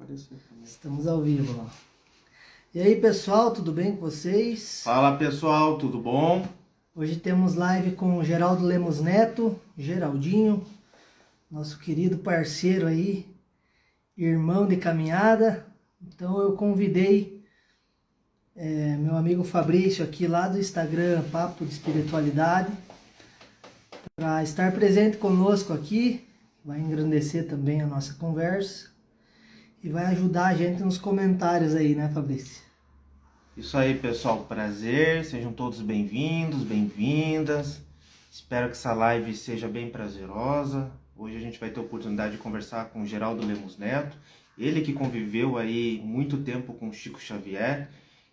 aparecer também. Estamos ao vivo lá. E aí, pessoal, tudo bem com vocês? Fala, pessoal, tudo bom? Hoje temos live com o Geraldo Lemos Neto, Geraldinho, nosso querido parceiro aí, irmão de caminhada. Então eu convidei meu amigo Fabrício aqui lá do Instagram, Papo de Espiritualidade, para estar presente conosco aqui. Vai engrandecer também a nossa conversa e vai ajudar a gente nos comentários aí, né, Fabrício? Isso aí, pessoal, prazer, sejam todos bem-vindos, bem-vindas. Espero que essa live seja bem prazerosa. Hoje a gente vai ter a oportunidade de conversar com o Geraldo Lemos Neto, ele que conviveu aí muito tempo com o Chico Xavier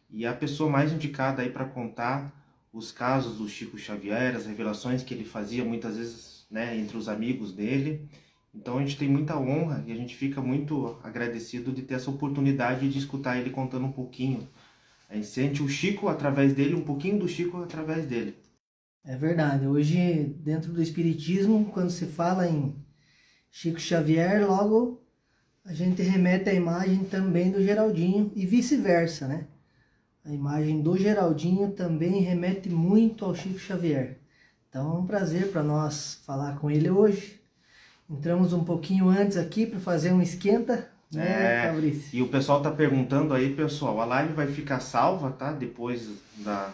e a pessoa mais indicada aí para contar os casos do Chico Xavier, as revelações que ele fazia muitas vezes, né, entre os amigos dele. Então a gente tem muita honra e a gente fica muito agradecido de ter essa oportunidade de escutar ele contando um pouquinho. A gente sente o Chico através dele, um pouquinho do Chico através dele. É verdade. Hoje, dentro do Espiritismo, quando se fala em Chico Xavier, logo a gente remete à imagem também do Geraldinho e vice-versa, né? A imagem do Geraldinho também remete muito ao Chico Xavier. Então é um prazer para nós falar com ele hoje. Entramos um pouquinho antes aqui para fazer um esquenta, né, Fabrício? E o pessoal tá perguntando aí, pessoal, a live vai ficar salva, tá? Depois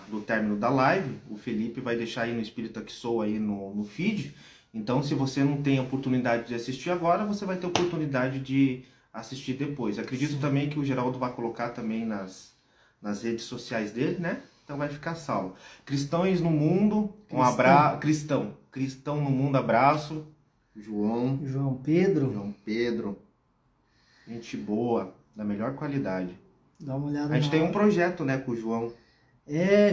do término da live, o Felipe vai deixar aí no Espírita que Sou aí no feed. Então, se você não tem a oportunidade de assistir agora, você vai ter a oportunidade de assistir depois. Acredito também que o Geraldo vai colocar também nas redes sociais dele, né? Então vai ficar salvo. Cristãos no Mundo, um abraço. Cristão no Mundo, abraço. João Pedro. Gente boa, da melhor qualidade. Dá uma olhada. A gente tem um projeto, né, com o João.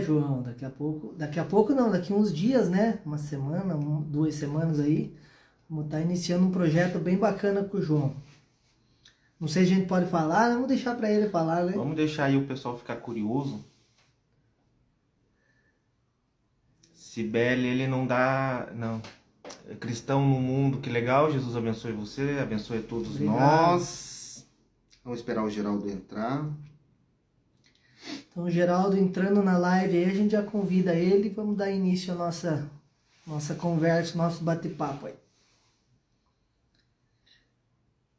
João, daqui a pouco não, daqui uns dias, né? Uma semana, 2 semanas aí, vamos estar iniciando um projeto bem bacana com o João. Não sei se a gente pode falar, vamos deixar para ele falar, né? Vamos deixar aí o pessoal ficar curioso. Cibele, ele não dá... Não. Cristão no Mundo, que legal. Jesus abençoe você, abençoe todos. Obrigado. Nós. Vamos esperar o Geraldo entrar. Então, o Geraldo entrando na live aí, a gente já convida ele e vamos dar início à nossa conversa, nosso bate-papo aí.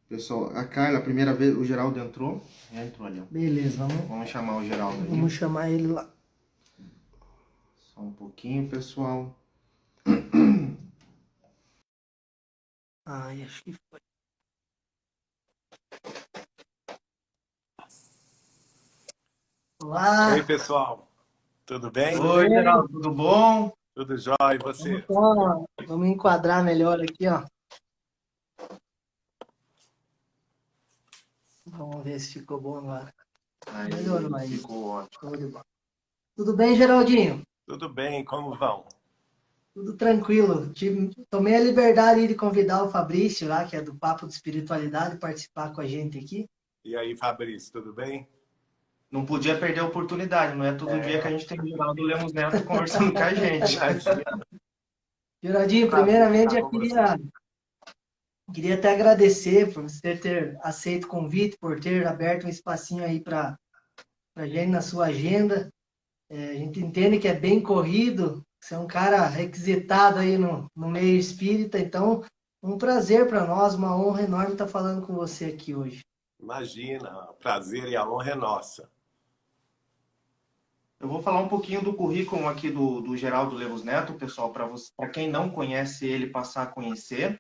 Pessoal, a Carla, a primeira vez, o Geraldo entrou. Já entrou ali, ó. Beleza, vamos chamar o Geraldo aí. Vamos chamar ele lá. Só um pouquinho, pessoal. Ai, acho que foi. Olá! Oi, pessoal. Tudo bem? Oi, Geraldo, tudo bom? Tudo jóia, e você? Vamos enquadrar melhor aqui, ó. Vamos ver se ficou bom agora. Melhorou aí. Ficou ótimo. Tudo bem, Geraldinho? Tudo bem, como vão? Tudo tranquilo. Tomei a liberdade de convidar o Fabrício lá, que é do Papo de Espiritualidade, participar com a gente aqui. E aí, Fabrício, tudo bem? Não podia perder a oportunidade, não é todo dia que a gente tem o Geraldo Lemos Neto conversando com a gente. Geraldinho, primeiramente eu queria até agradecer por você ter aceito o convite, por ter aberto um espacinho aí para a gente na sua agenda. A gente entende que é bem corrido, você é um cara requisitado aí no meio espírita, então um prazer para nós, uma honra enorme estar falando com você aqui hoje. Imagina, o prazer e a honra é nossa. Eu vou falar um pouquinho do currículo aqui do Geraldo Lemos Neto, pessoal, para quem não conhece ele passar a conhecer.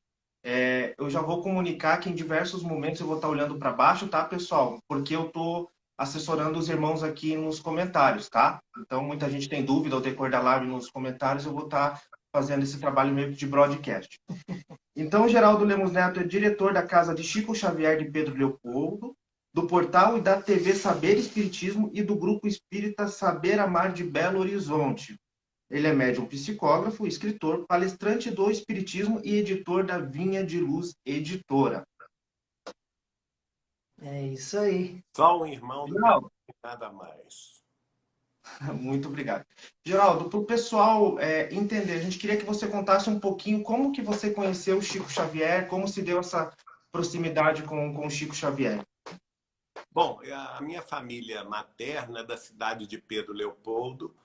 Eu já vou comunicar que em diversos momentos eu vou estar olhando para baixo, tá, pessoal? Porque eu estou assessorando os irmãos aqui nos comentários, tá? Então, muita gente tem dúvida ao decorrer da live nos comentários, eu vou estar fazendo esse trabalho meio que de broadcast. Então, o Geraldo Lemos Neto é diretor da Casa de Chico Xavier de Pedro Leopoldo, do portal e da TV Saber Espiritismo e do Grupo Espírita Saber Amar de Belo Horizonte. Ele é médium psicógrafo, escritor, palestrante do Espiritismo e editor da Vinha de Luz Editora. É isso aí. Só um irmão do Geraldo, nada mais. Muito obrigado. Geraldo, para o pessoal entender, a gente queria que você contasse um pouquinho como que você conheceu o Chico Xavier, como se deu essa proximidade com o Chico Xavier. Bom, a minha família materna é da cidade de Pedro Leopoldo,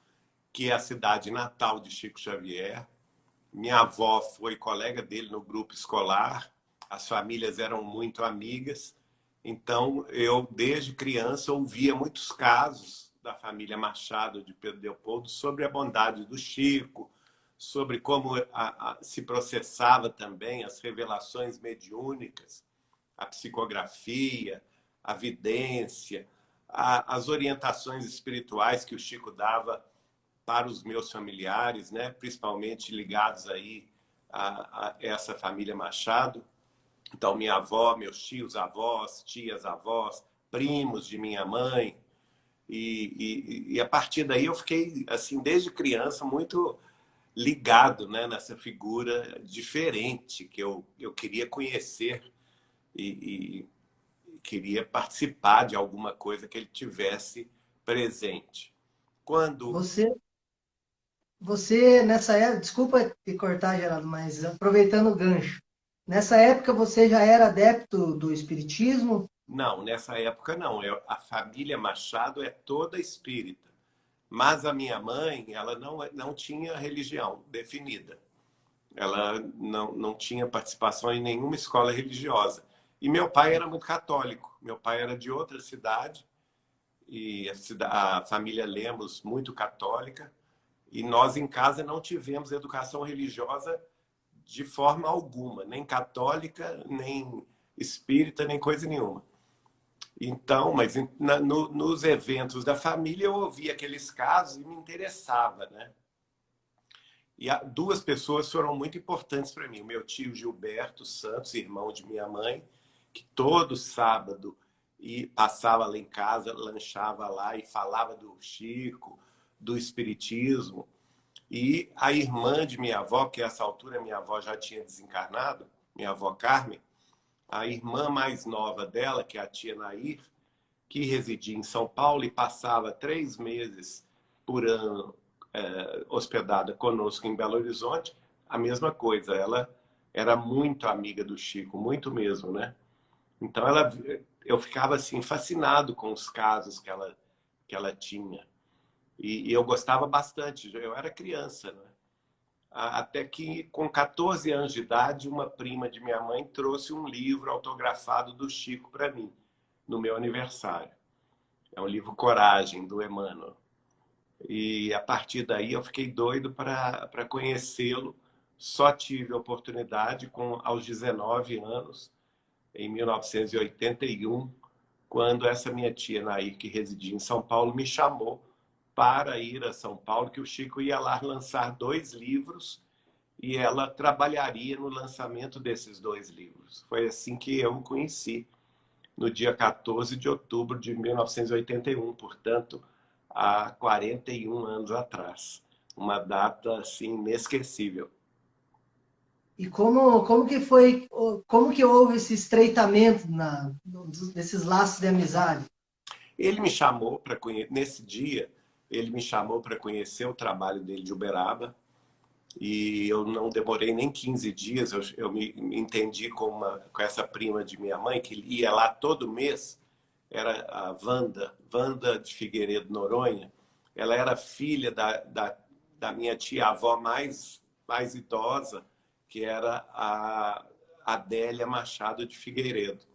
que é a cidade natal de Chico Xavier. Minha avó foi colega dele no grupo escolar, as famílias eram muito amigas, então eu, desde criança, ouvia muitos casos da família Machado de Pedro Leopoldo sobre a bondade do Chico, sobre como se processava também as revelações mediúnicas, a psicografia, a vidência, as orientações espirituais que o Chico dava para os meus familiares, né, principalmente ligados aí a essa família Machado. Então, minha avó, meus tios, avós, tias, avós, primos de minha mãe. E a partir daí eu fiquei, assim, desde criança, muito ligado, né, nessa figura diferente que eu queria conhecer e queria participar de alguma coisa que ele tivesse presente. Quando Você, você nessa época, desculpa te cortar, Geraldo, mas aproveitando o gancho, nessa época você já era adepto do espiritismo? Não, nessa época não. A família Machado é toda espírita. Mas a minha mãe, ela não tinha religião definida. Ela não tinha participação em nenhuma escola religiosa. E meu pai era muito católico. Meu pai era de outra cidade, e a família Lemos, muito católica. E nós em casa não tivemos educação religiosa de forma alguma, nem católica, nem espírita, nem coisa nenhuma. Então, mas nos eventos da família eu ouvia aqueles casos e me interessava, né? E duas pessoas foram muito importantes para mim. O meu tio Gilberto Santos, irmão de minha mãe, que todo sábado passava lá em casa, lanchava lá e falava do Chico, do Espiritismo. E a irmã de minha avó, que a essa altura minha avó já tinha desencarnado, minha avó Carmen, a irmã mais nova dela, que é a tia Nair, que residia em São Paulo e passava 3 meses por ano hospedada conosco em Belo Horizonte, a mesma coisa. Ela era muito amiga do Chico, muito mesmo, né? Então eu ficava assim fascinado com os casos que ela tinha. E eu gostava bastante. Eu era criança, né? Até que, com 14 anos de idade, uma prima de minha mãe trouxe um livro autografado do Chico para mim, no meu aniversário. É um livro Coragem, do Emmanuel. E a partir daí eu fiquei doido para conhecê-lo. Só tive a oportunidade aos 19 anos, em 1981, quando essa minha tia Nair, que residia em São Paulo, me chamou para ir a São Paulo, que o Chico ia lá lançar 2 livros e ela trabalharia no lançamento desses 2 livros. Foi assim que eu o conheci, no dia 14 de outubro de 1981, portanto, há 41 anos atrás. Uma data assim inesquecível. E como que foi, como que houve esse estreitamento desses laços de amizade? Ele me chamou para conhecer, nesse dia, ele me chamou para conhecer o trabalho dele de Uberaba, e eu não demorei nem 15 dias, eu me entendi com essa prima de minha mãe, que ia lá todo mês, era a Wanda de Figueiredo Noronha. Ela era filha da minha tia-avó mais idosa, que era a Adélia Machado de Figueiredo.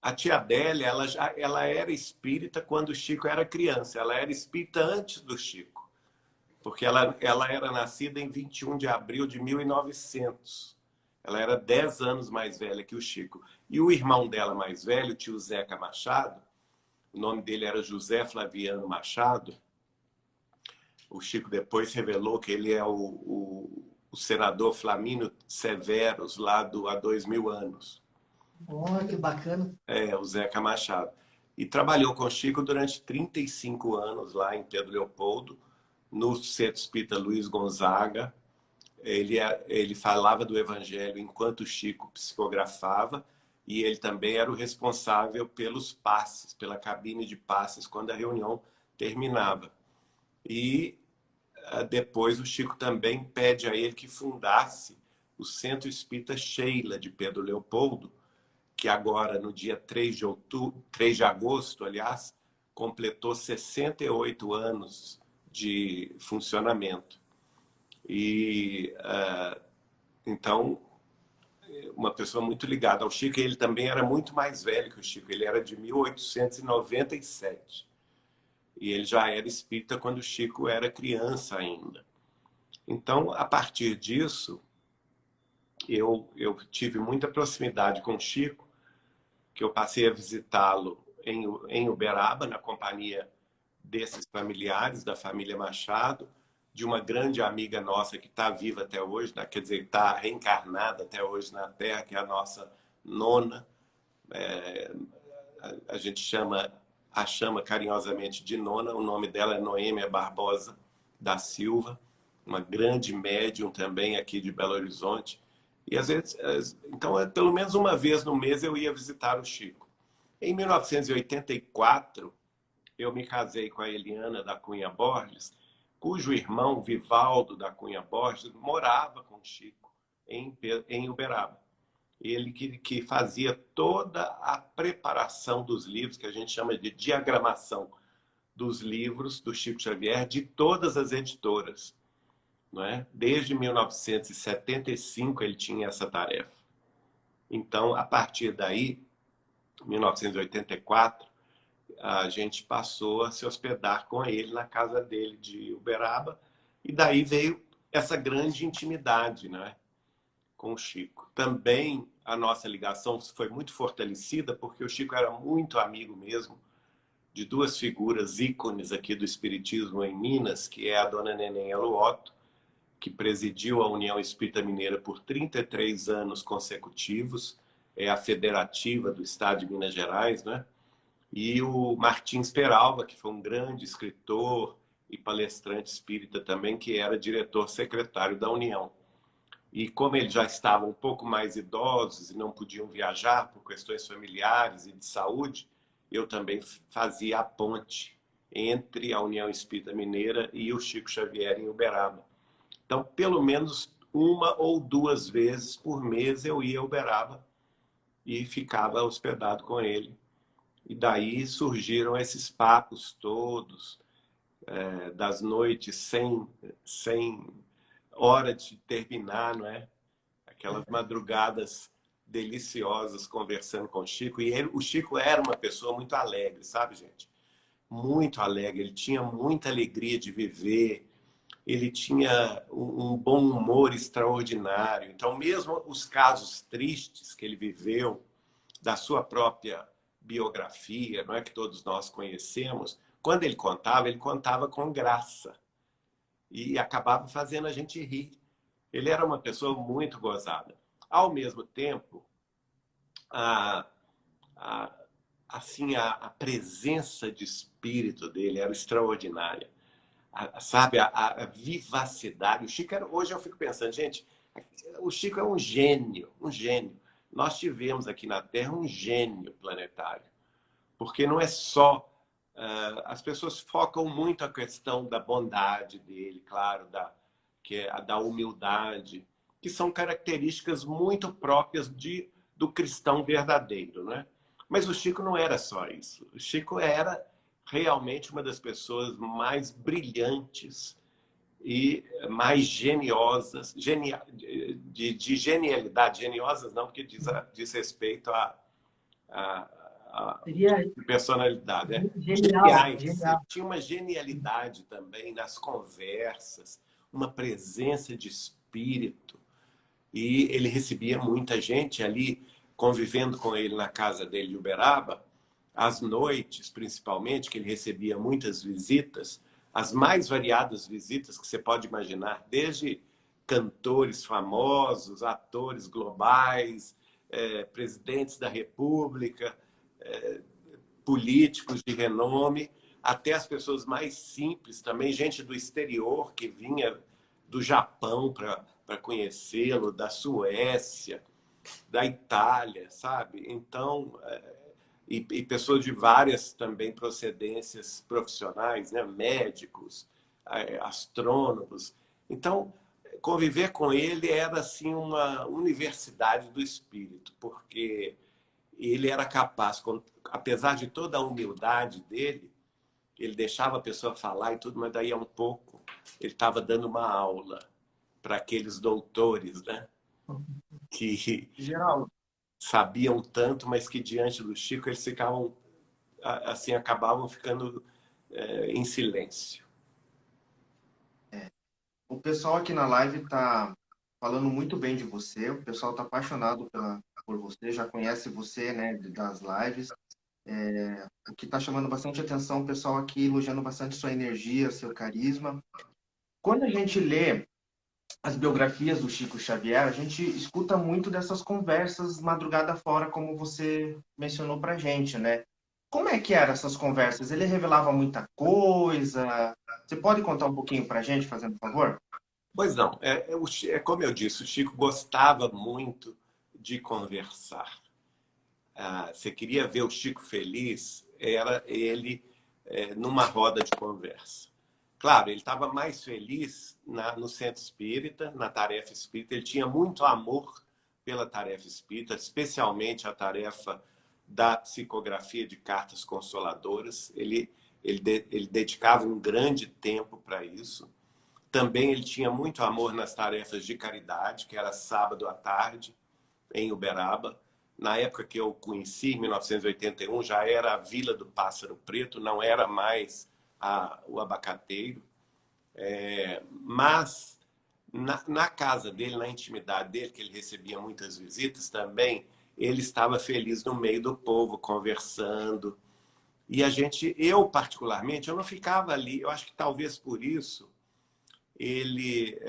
A tia Adélia, ela era espírita quando o Chico era criança. Ela era espírita antes do Chico, porque ela era nascida em 21 de abril de 1900. Ela era 10 anos mais velha que o Chico. E o irmão dela mais velho, o tio Zeca Machado, o nome dele era José Flaviano Machado. O Chico depois revelou que ele é o senador Flamínio Severus, lá há 2000 anos. Oh, que bacana. O Zeca Machado. E trabalhou com o Chico durante 35 anos lá em Pedro Leopoldo, no Centro Espírita Luiz Gonzaga. Ele falava do Evangelho enquanto o Chico psicografava, e ele também era o responsável pelos passes, pela cabine de passes, quando a reunião terminava. E depois o Chico também pede a ele que fundasse o Centro Espírita Sheila de Pedro Leopoldo, que agora, no dia 3 de agosto, aliás, completou 68 anos de funcionamento. E, então, uma pessoa muito ligada ao Chico, e ele também era muito mais velho que o Chico, ele era de 1897. E ele já era espírita quando o Chico era criança ainda. Então, a partir disso, eu tive muita proximidade com o Chico, que eu passei a visitá-lo em Uberaba, na companhia desses familiares, da família Machado, de uma grande amiga nossa que está viva até hoje, né? Quer dizer, está reencarnada até hoje na Terra, que é a nossa nona. A gente a chama carinhosamente de nona, o nome dela é Noêmia Barbosa da Silva, uma grande médium também aqui de Belo Horizonte. E às vezes, então, pelo menos uma vez no mês eu ia visitar o Chico. Em 1984, eu me casei com a Eliana da Cunha Borges, cujo irmão Vivaldo da Cunha Borges morava com o Chico em Uberaba. Ele que fazia toda a preparação dos livros, que a gente chama de diagramação dos livros do Chico Xavier, de todas as editoras. Não é? Desde 1975 ele tinha essa tarefa. Então, a partir daí, 1984, a gente passou a se hospedar com ele na casa dele de Uberaba, e daí veio essa grande intimidade, né, com o Chico. Também a nossa ligação foi muito fortalecida porque o Chico era muito amigo mesmo de duas figuras ícones aqui do espiritismo em Minas, que é a dona Neném Aluoto, que presidiu a União Espírita Mineira por 33 anos consecutivos, é a federativa do estado de Minas Gerais, né? E o Martins Peralva, que foi um grande escritor e palestrante espírita também, que era diretor-secretário da União. E como eles já estavam um pouco mais idosos e não podiam viajar por questões familiares e de saúde, eu também fazia a ponte entre a União Espírita Mineira e o Chico Xavier em Uberaba. Então, pelo menos uma ou duas vezes por mês eu ia a Uberaba e ficava hospedado com ele. E daí surgiram esses papos todos, das noites sem hora de terminar, não é? Aquelas madrugadas deliciosas conversando com o Chico. E o Chico era uma pessoa muito alegre, sabe, gente? Muito alegre. Ele tinha muita alegria de viver. Ele tinha um bom humor extraordinário. Então, mesmo os casos tristes que ele viveu, da sua própria biografia, não é, que todos nós conhecemos, quando ele contava com graça. E acabava fazendo a gente rir. Ele era uma pessoa muito gozada. Ao mesmo tempo, assim, a presença de espírito dele era extraordinária. Sabe, a vivacidade. O Chico hoje eu fico pensando, gente, o Chico é um gênio, um gênio. Nós tivemos aqui na Terra um gênio planetário. Porque não é só... as pessoas focam muito a questão da bondade dele, claro, da humildade, que são características muito próprias do cristão verdadeiro, né? Mas o Chico não era só isso. O Chico era realmente uma das pessoas mais brilhantes e mais geniosas, de genialidade, geniosas não, porque diz respeito a personalidade. Genial, Geniais. Tinha uma genialidade também nas conversas, uma presença de espírito. E ele recebia muita gente ali, convivendo com ele na casa dele de Uberaba, às noites, principalmente, que ele recebia muitas visitas, as mais variadas visitas que você pode imaginar, desde cantores famosos, atores globais, presidentes da República, políticos de renome, até as pessoas mais simples também, gente do exterior que vinha do Japão para conhecê-lo, da Suécia, da Itália, sabe? Então, e pessoas de várias também procedências profissionais, né? Médicos, astrônomos. Então, conviver com ele era assim uma universidade do espírito, porque ele era capaz, apesar de toda a humildade dele, ele deixava a pessoa falar e tudo, mas daí a um pouco ele estava dando uma aula para aqueles doutores, né? Que Geraldo, sabiam tanto, mas que diante do Chico eles ficavam, assim, acabavam ficando em silêncio. o pessoal aqui na live tá falando muito bem de você, o pessoal tá apaixonado por você, já conhece você, né, das lives. O que tá chamando bastante atenção, o pessoal aqui elogiando bastante sua energia, seu carisma. Quando a gente lê as biografias do Chico Xavier, a gente escuta muito dessas conversas madrugada fora, como você mencionou pra gente, né? Como é que eram essas conversas? Ele revelava muita coisa? Você pode contar um pouquinho pra gente, fazendo favor? Pois não, é como eu disse, o Chico gostava muito de conversar. Você queria ver o Chico feliz, era ele numa roda de conversa. Claro, ele estava mais feliz no centro espírita, na tarefa espírita. Ele tinha muito amor pela tarefa espírita, especialmente a tarefa da psicografia de cartas consoladoras. Ele dedicava um grande tempo para isso. Também ele tinha muito amor nas tarefas de caridade, que era sábado à tarde, em Uberaba. Na época que eu o conheci, em 1981, já era a Vila do Pássaro Preto, não era mais o Abacateiro. Mas na casa dele, na intimidade dele, que ele recebia muitas visitas também, ele estava feliz no meio do povo, conversando. E eu particularmente, eu não ficava ali, eu acho que talvez por isso ele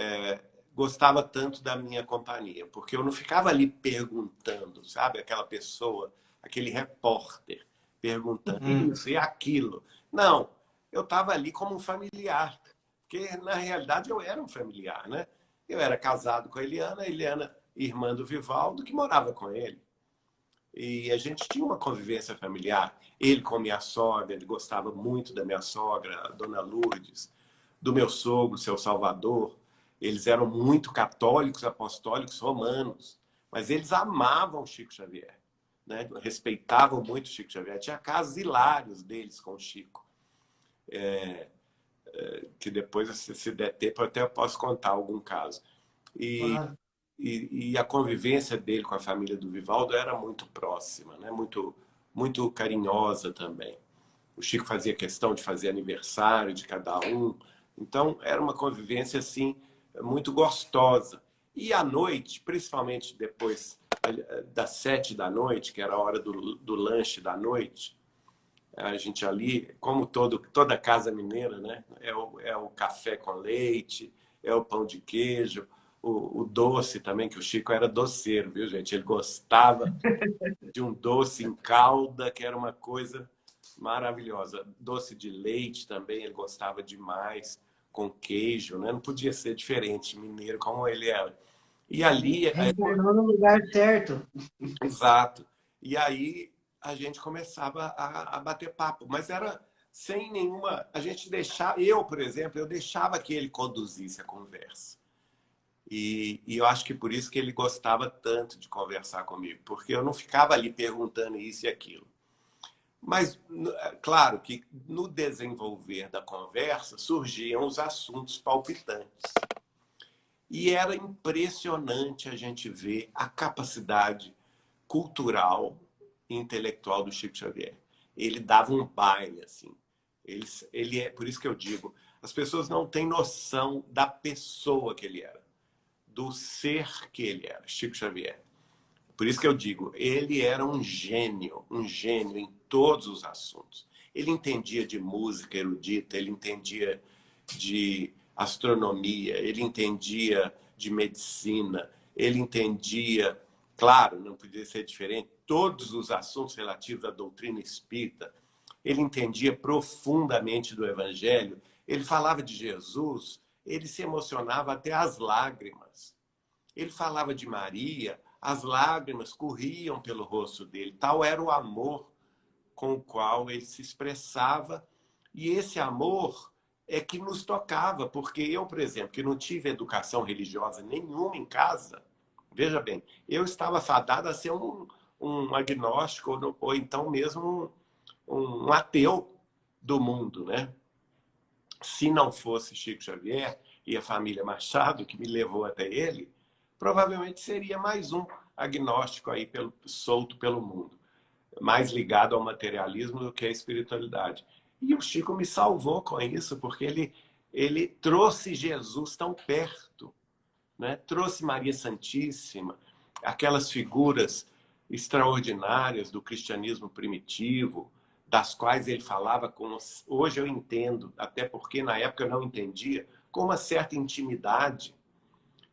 gostava tanto da minha companhia, porque eu não ficava ali perguntando, sabe? Aquela pessoa, aquele repórter, perguntando Uhum. isso e aquilo. Não, eu estava ali como um familiar, porque na realidade eu era um familiar, né? Eu era casado com a Eliana, irmã do Vivaldo, que morava com ele. E a gente tinha uma convivência familiar. Ele com minha sogra, ele gostava muito da minha sogra, a dona Lourdes, do meu sogro, seu Salvador. Eles eram muito católicos, apostólicos, romanos, mas eles amavam Chico Xavier, né? Respeitavam muito Chico Xavier. Tinha casos hilários deles com o Chico, que depois, se der tempo, eu até posso contar algum caso. E, Claro. e a convivência dele com a família do Vivaldo era muito próxima, né? Muito carinhosa também. O Chico fazia questão de fazer aniversário de cada um. Então, era uma convivência assim muito gostosa. E à noite, principalmente depois das 7 da noite, que era a hora do lanche da noite, a gente ali, como toda casa mineira, né? É o café com leite, é o pão de queijo, o doce também, que o Chico era doceiro, viu, gente? Ele gostava de um doce em calda, que era uma coisa maravilhosa. Doce de leite também, ele gostava demais, com queijo, né? Não podia ser diferente, mineiro como ele era. E ali, Reencarnou no lugar certo. exato. E aí a gente começava a bater papo, mas era sem nenhuma. A gente deixava, eu, por exemplo, eu deixava que ele conduzisse a conversa. E eu acho que por isso que ele gostava tanto de conversar comigo, porque eu não ficava ali perguntando isso e aquilo. Mas, claro que no desenvolver da conversa surgiam os assuntos palpitantes. E era impressionante a gente ver a capacidade cultural e intelectual do Chico Xavier. Ele dava um baile, assim. Por isso que eu digo, as pessoas não têm noção da pessoa que ele era, do ser que ele era, Chico Xavier. Por isso que eu digo, ele era um gênio em todos os assuntos. Ele entendia de música erudita, ele entendia de astronomia, ele entendia de medicina, ele entendia, claro, não podia ser diferente, todos os assuntos relativos à doutrina espírita. Ele entendia profundamente do Evangelho, ele falava de Jesus, ele se emocionava até às lágrimas. Ele falava de Maria, as lágrimas corriam pelo rosto dele. Tal era o amor com o qual ele se expressava. E esse amor é que nos tocava, porque eu, por exemplo, que não tive educação religiosa nenhuma em casa, veja bem, eu estava fadado a ser um agnóstico ou então mesmo um ateu do mundo, né? Se não fosse Chico Xavier e a família Machado, que me levou até ele, provavelmente seria mais um agnóstico aí solto pelo mundo, mais ligado ao materialismo do que à espiritualidade. E o Chico me salvou com isso, porque ele trouxe Jesus tão perto, né? Trouxe Maria Santíssima, aquelas figuras extraordinárias do cristianismo primitivo, das quais ele falava como hoje eu entendo, até porque na época eu não entendia, com uma certa intimidade.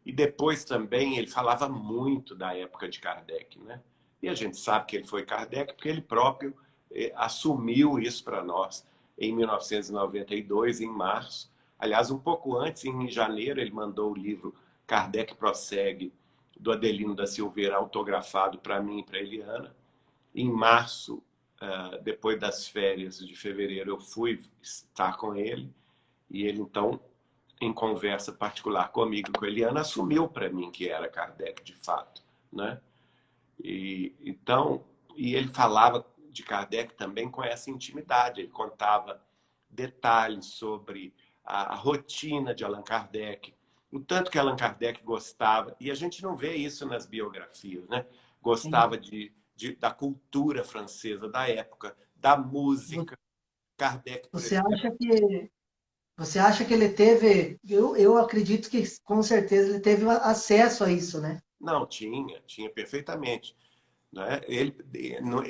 E depois também ele falava muito da época de Kardec, né? E a gente sabe que ele foi Kardec porque ele próprio assumiu isso para nós em 1992, em março. Aliás, um pouco antes, em janeiro, ele mandou o livro Kardec Prossegue, do Adelino da Silveira, autografado para mim e para Eliana. Em março, depois das férias de fevereiro, eu fui estar com ele. E ele, então, em conversa particular comigo e com a Eliana, assumiu para mim que era Kardec, de fato, né? Então, ele falava de Kardec também com essa intimidade. Ele contava detalhes sobre a rotina de Allan Kardec, o tanto que Allan Kardec gostava, e a gente não vê isso nas biografias, né? Gostava da cultura francesa da época, da música. Kardec, por Você exemplo. acha que você acha que ele teve? Eu acredito que com certeza ele teve acesso a isso, né? Não, tinha perfeitamente. Né?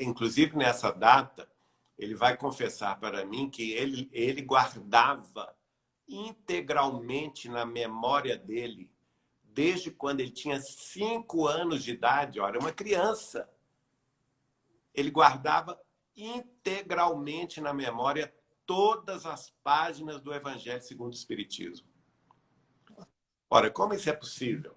Inclusive, nessa data, ele vai confessar para mim que ele guardava integralmente na memória dele, desde quando ele tinha 5 anos de idade, olha, uma criança, ele guardava integralmente na memória todas as páginas do Evangelho segundo o Espiritismo. Ora, como isso é possível?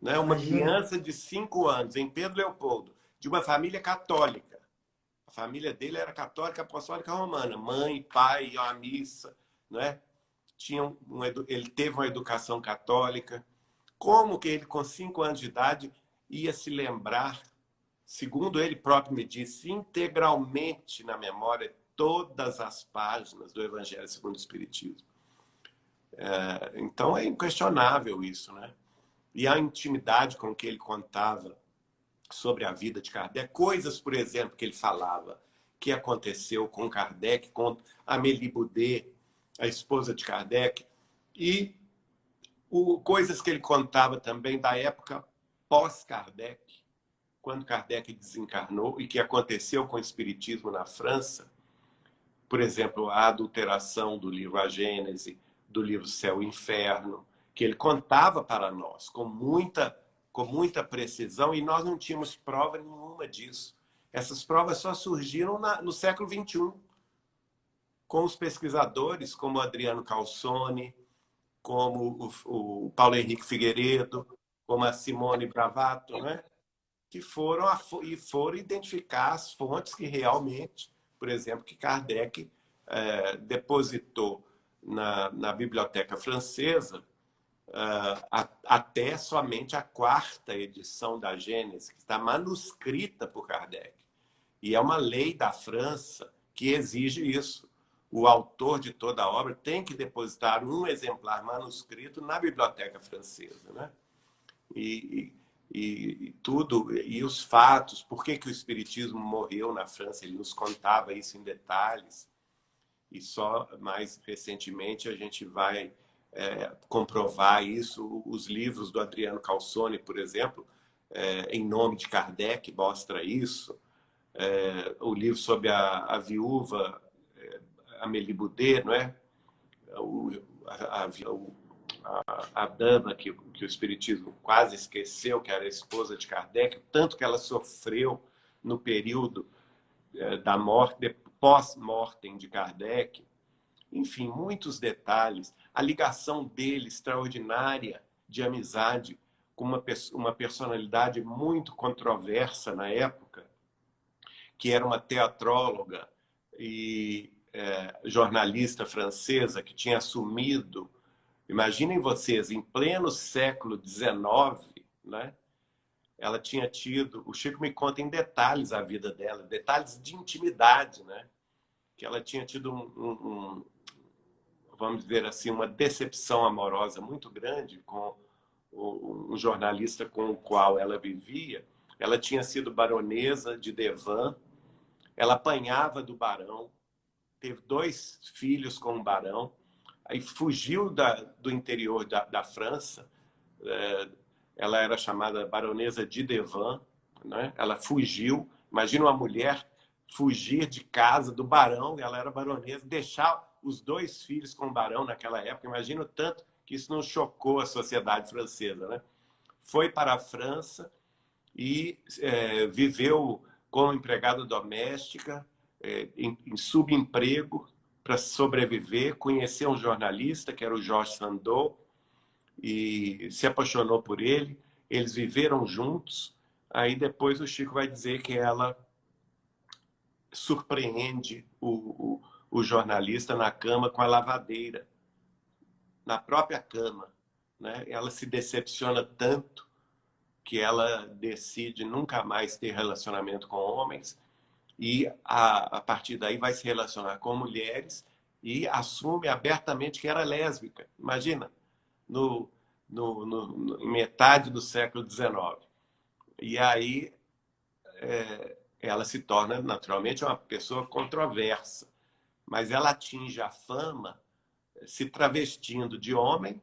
Né? Uma Imagina. criança de 5 anos, em Pedro Leopoldo, de uma família católica. A família dele era católica apostólica romana, mãe, pai, iam à missa, né? Ele teve uma educação católica. Como que ele, com 5 anos de idade, ia se lembrar, segundo ele próprio me disse, integralmente na memória todas as páginas do Evangelho segundo o Espiritismo? Então é inquestionável isso, né? E a intimidade com que ele contava sobre a vida de Kardec, coisas, por exemplo, que ele falava que aconteceu com Kardec, com Amélie Boudet, a esposa de Kardec, e coisas que ele contava também da época pós-Kardec, quando Kardec desencarnou, e que aconteceu com o Espiritismo na França. Por exemplo, a adulteração do livro A Gênese, do livro Céu e Inferno, que ele contava para nós com muita precisão, e nós não tínhamos prova nenhuma disso. Essas provas só surgiram no século XXI, com os pesquisadores como Adriano Calzone, como o Paulo Henrique Figueiredo, como a Simone Bravato, né? Que foram identificar as fontes que realmente, por exemplo, que Kardec depositou na Biblioteca Francesa, até somente a 4ª edição da Gênese, que está manuscrita por Kardec. E é uma lei da França que exige isso. O autor de toda a obra tem que depositar um exemplar manuscrito na Biblioteca Francesa, né? E tudo, e os fatos, por que o Espiritismo morreu na França, ele nos contava isso em detalhes. E só mais recentemente a gente vai comprovar isso. Os livros do Adriano Calzone, por exemplo, Em Nome de Kardec, mostra isso. O livro sobre a viúva Amélie Boudet, não é? A dama que o Espiritismo quase esqueceu, que era a esposa de Kardec, o tanto que ela sofreu no período da morte, pós-mortem de Kardec. Enfim, muitos detalhes. A ligação dele extraordinária de amizade com uma personalidade muito controversa na época, que era uma teatróloga e jornalista francesa que tinha assumido, imaginem vocês, em pleno século XIX, né, ela tinha tido... O Chico me conta em detalhes a vida dela, detalhes de intimidade, né? Que ela tinha tido vamos dizer assim, uma decepção amorosa muito grande com um jornalista com o qual ela vivia. Ela tinha sido baronesa de Devan, ela apanhava do barão, teve 2 filhos com o barão, aí fugiu do interior da França, ela era chamada baronesa de Devan, né? Ela fugiu, imagina uma mulher fugir de casa do barão, ela era baronesa, deixar os 2 filhos com o barão naquela época, imagina o tanto que isso não chocou a sociedade francesa, né? Foi para a França e viveu como empregada doméstica, em subemprego, para sobreviver. Conheceu um jornalista, que era o Georges Sandeau, e se apaixonou por ele. Eles viveram juntos. Aí depois o Chico vai dizer que ela surpreende o jornalista na cama com a lavadeira, na própria cama, né? Ela se decepciona tanto que ela decide nunca mais ter relacionamento com homens e a partir daí vai se relacionar com mulheres e assume abertamente que era lésbica. Imagina, em metade do século XIX. E aí ela se torna naturalmente uma pessoa controversa, mas ela atinge a fama se travestindo de homem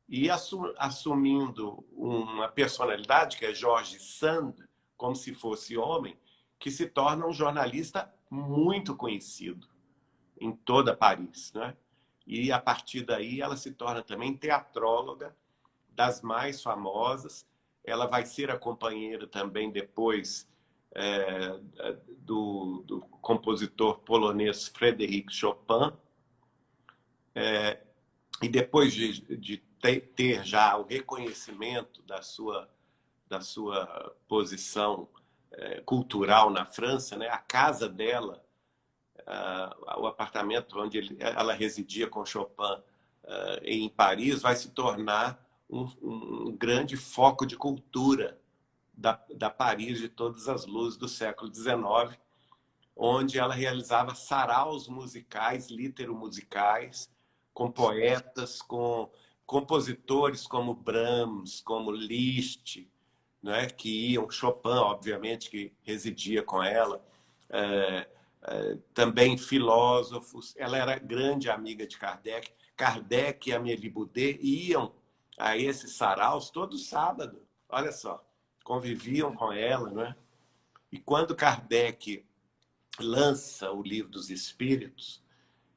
e assumindo uma personalidade, que é George Sand, como se fosse homem, que se torna um jornalista muito conhecido em toda Paris, né? E a partir daí ela se torna também teatróloga das mais famosas. Ela vai ser a companheira também depois do compositor polonês Frédéric Chopin, e depois de ter já o reconhecimento da sua posição cultural na França, né? A casa dela, o apartamento onde ela residia com Chopin em Paris, vai se tornar um grande foco de cultura da Paris de todas as luzes do século XIX, onde ela realizava saraus musicais, litero-musicais, com poetas, com compositores como Brahms, como Liszt, né, que iam, Chopin, obviamente, que residia com ela, também filósofos. Ela era grande amiga de Kardec. Kardec e Amélie Boudet iam a esses saraus todo sábado, olha só, conviviam com ela, né? E quando Kardec lança o Livro dos Espíritos,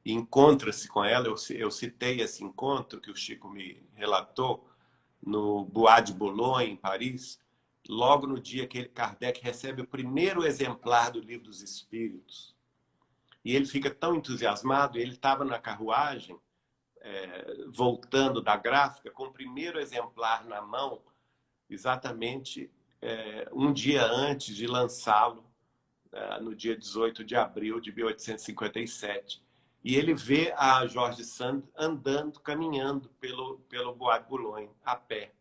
encontra-se com ela, eu citei esse encontro que o Chico me relatou, no Bois de Boulogne, em Paris, logo no dia que Kardec recebe o primeiro exemplar do Livro dos Espíritos. E ele fica tão entusiasmado, ele estava na carruagem, voltando da gráfica, com o primeiro exemplar na mão, exatamente um dia antes de lançá-lo, no dia 18 de abril de 1857. E ele vê a George Sand andando, caminhando pelo Bois de Boulogne, a pé.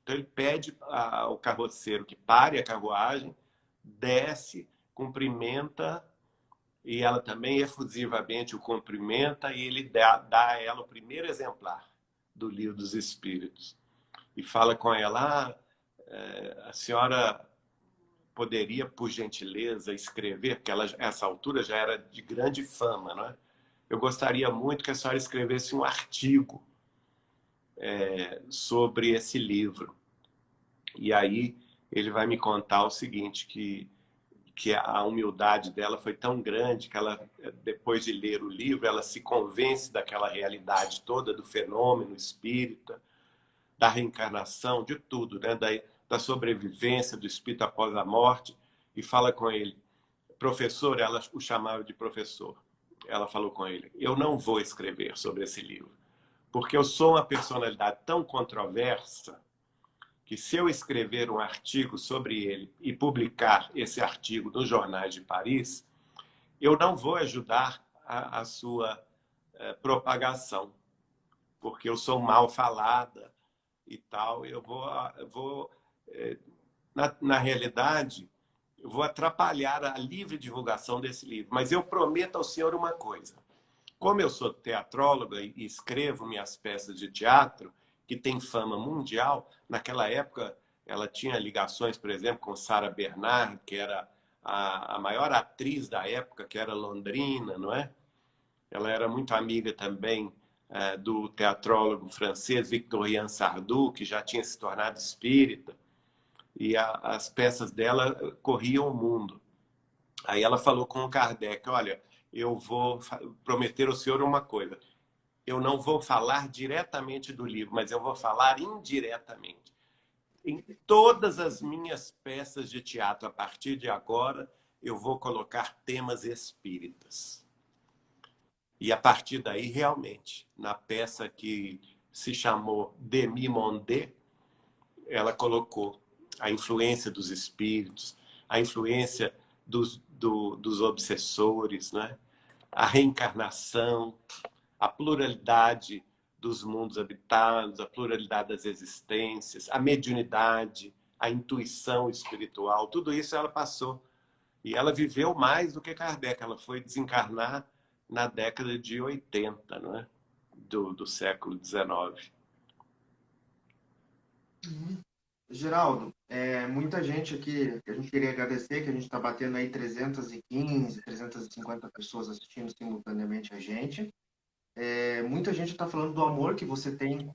Então ele pede ao carroceiro que pare a carruagem, desce, cumprimenta, e ela também efusivamente o cumprimenta, e ele dá a ela o primeiro exemplar do Livro dos Espíritos. E fala com ela, a senhora poderia, por gentileza, escrever, porque ela, essa altura já era de grande fama, não é? Eu gostaria muito que a senhora escrevesse um artigo sobre esse livro. E aí ele vai me contar o seguinte, que a humildade dela foi tão grande que ela, depois de ler o livro, ela se convence daquela realidade toda do fenômeno espírita, da reencarnação, de tudo, né? Da sobrevivência do espírito após a morte, e fala com ele. Professor, ela o chamava de professor. Ela falou com ele, eu não vou escrever sobre esse livro, porque eu sou uma personalidade tão controversa que se eu escrever um artigo sobre ele e publicar esse artigo nos jornais de Paris, eu não vou ajudar a sua propagação, porque eu sou mal falada e tal, eu vou na realidade, eu vou atrapalhar a livre divulgação desse livro. Mas eu prometo ao senhor uma coisa. Como eu sou teatróloga e escrevo minhas peças de teatro, que tem fama mundial, naquela época ela tinha ligações, por exemplo, com Sarah Bernard, que era a maior atriz da época, que era londrina, não é? Ela era muito amiga também do teatrólogo francês Victorien Sardou, que já tinha se tornado espírita, e as peças dela corriam o mundo. Aí ela falou com o Kardec, olha, eu vou prometer ao senhor uma coisa, eu não vou falar diretamente do livro, mas eu vou falar indiretamente. Em todas as minhas peças de teatro, a partir de agora, eu vou colocar temas espíritas. E a partir daí, realmente, na peça que se chamou Demi-Monde, ela colocou a influência dos espíritos, a influência dos obsessores, né? A reencarnação, a pluralidade dos mundos habitados, a pluralidade das existências, a mediunidade, a intuição espiritual, tudo isso ela passou. E ela viveu mais do que Kardec, ela foi desencarnar na década de 80, não é? do século XIX. Geraldo, muita gente aqui, que a gente queria agradecer, que a gente está batendo aí 315, 350 pessoas assistindo simultaneamente a gente. Muita gente está falando do amor que você tem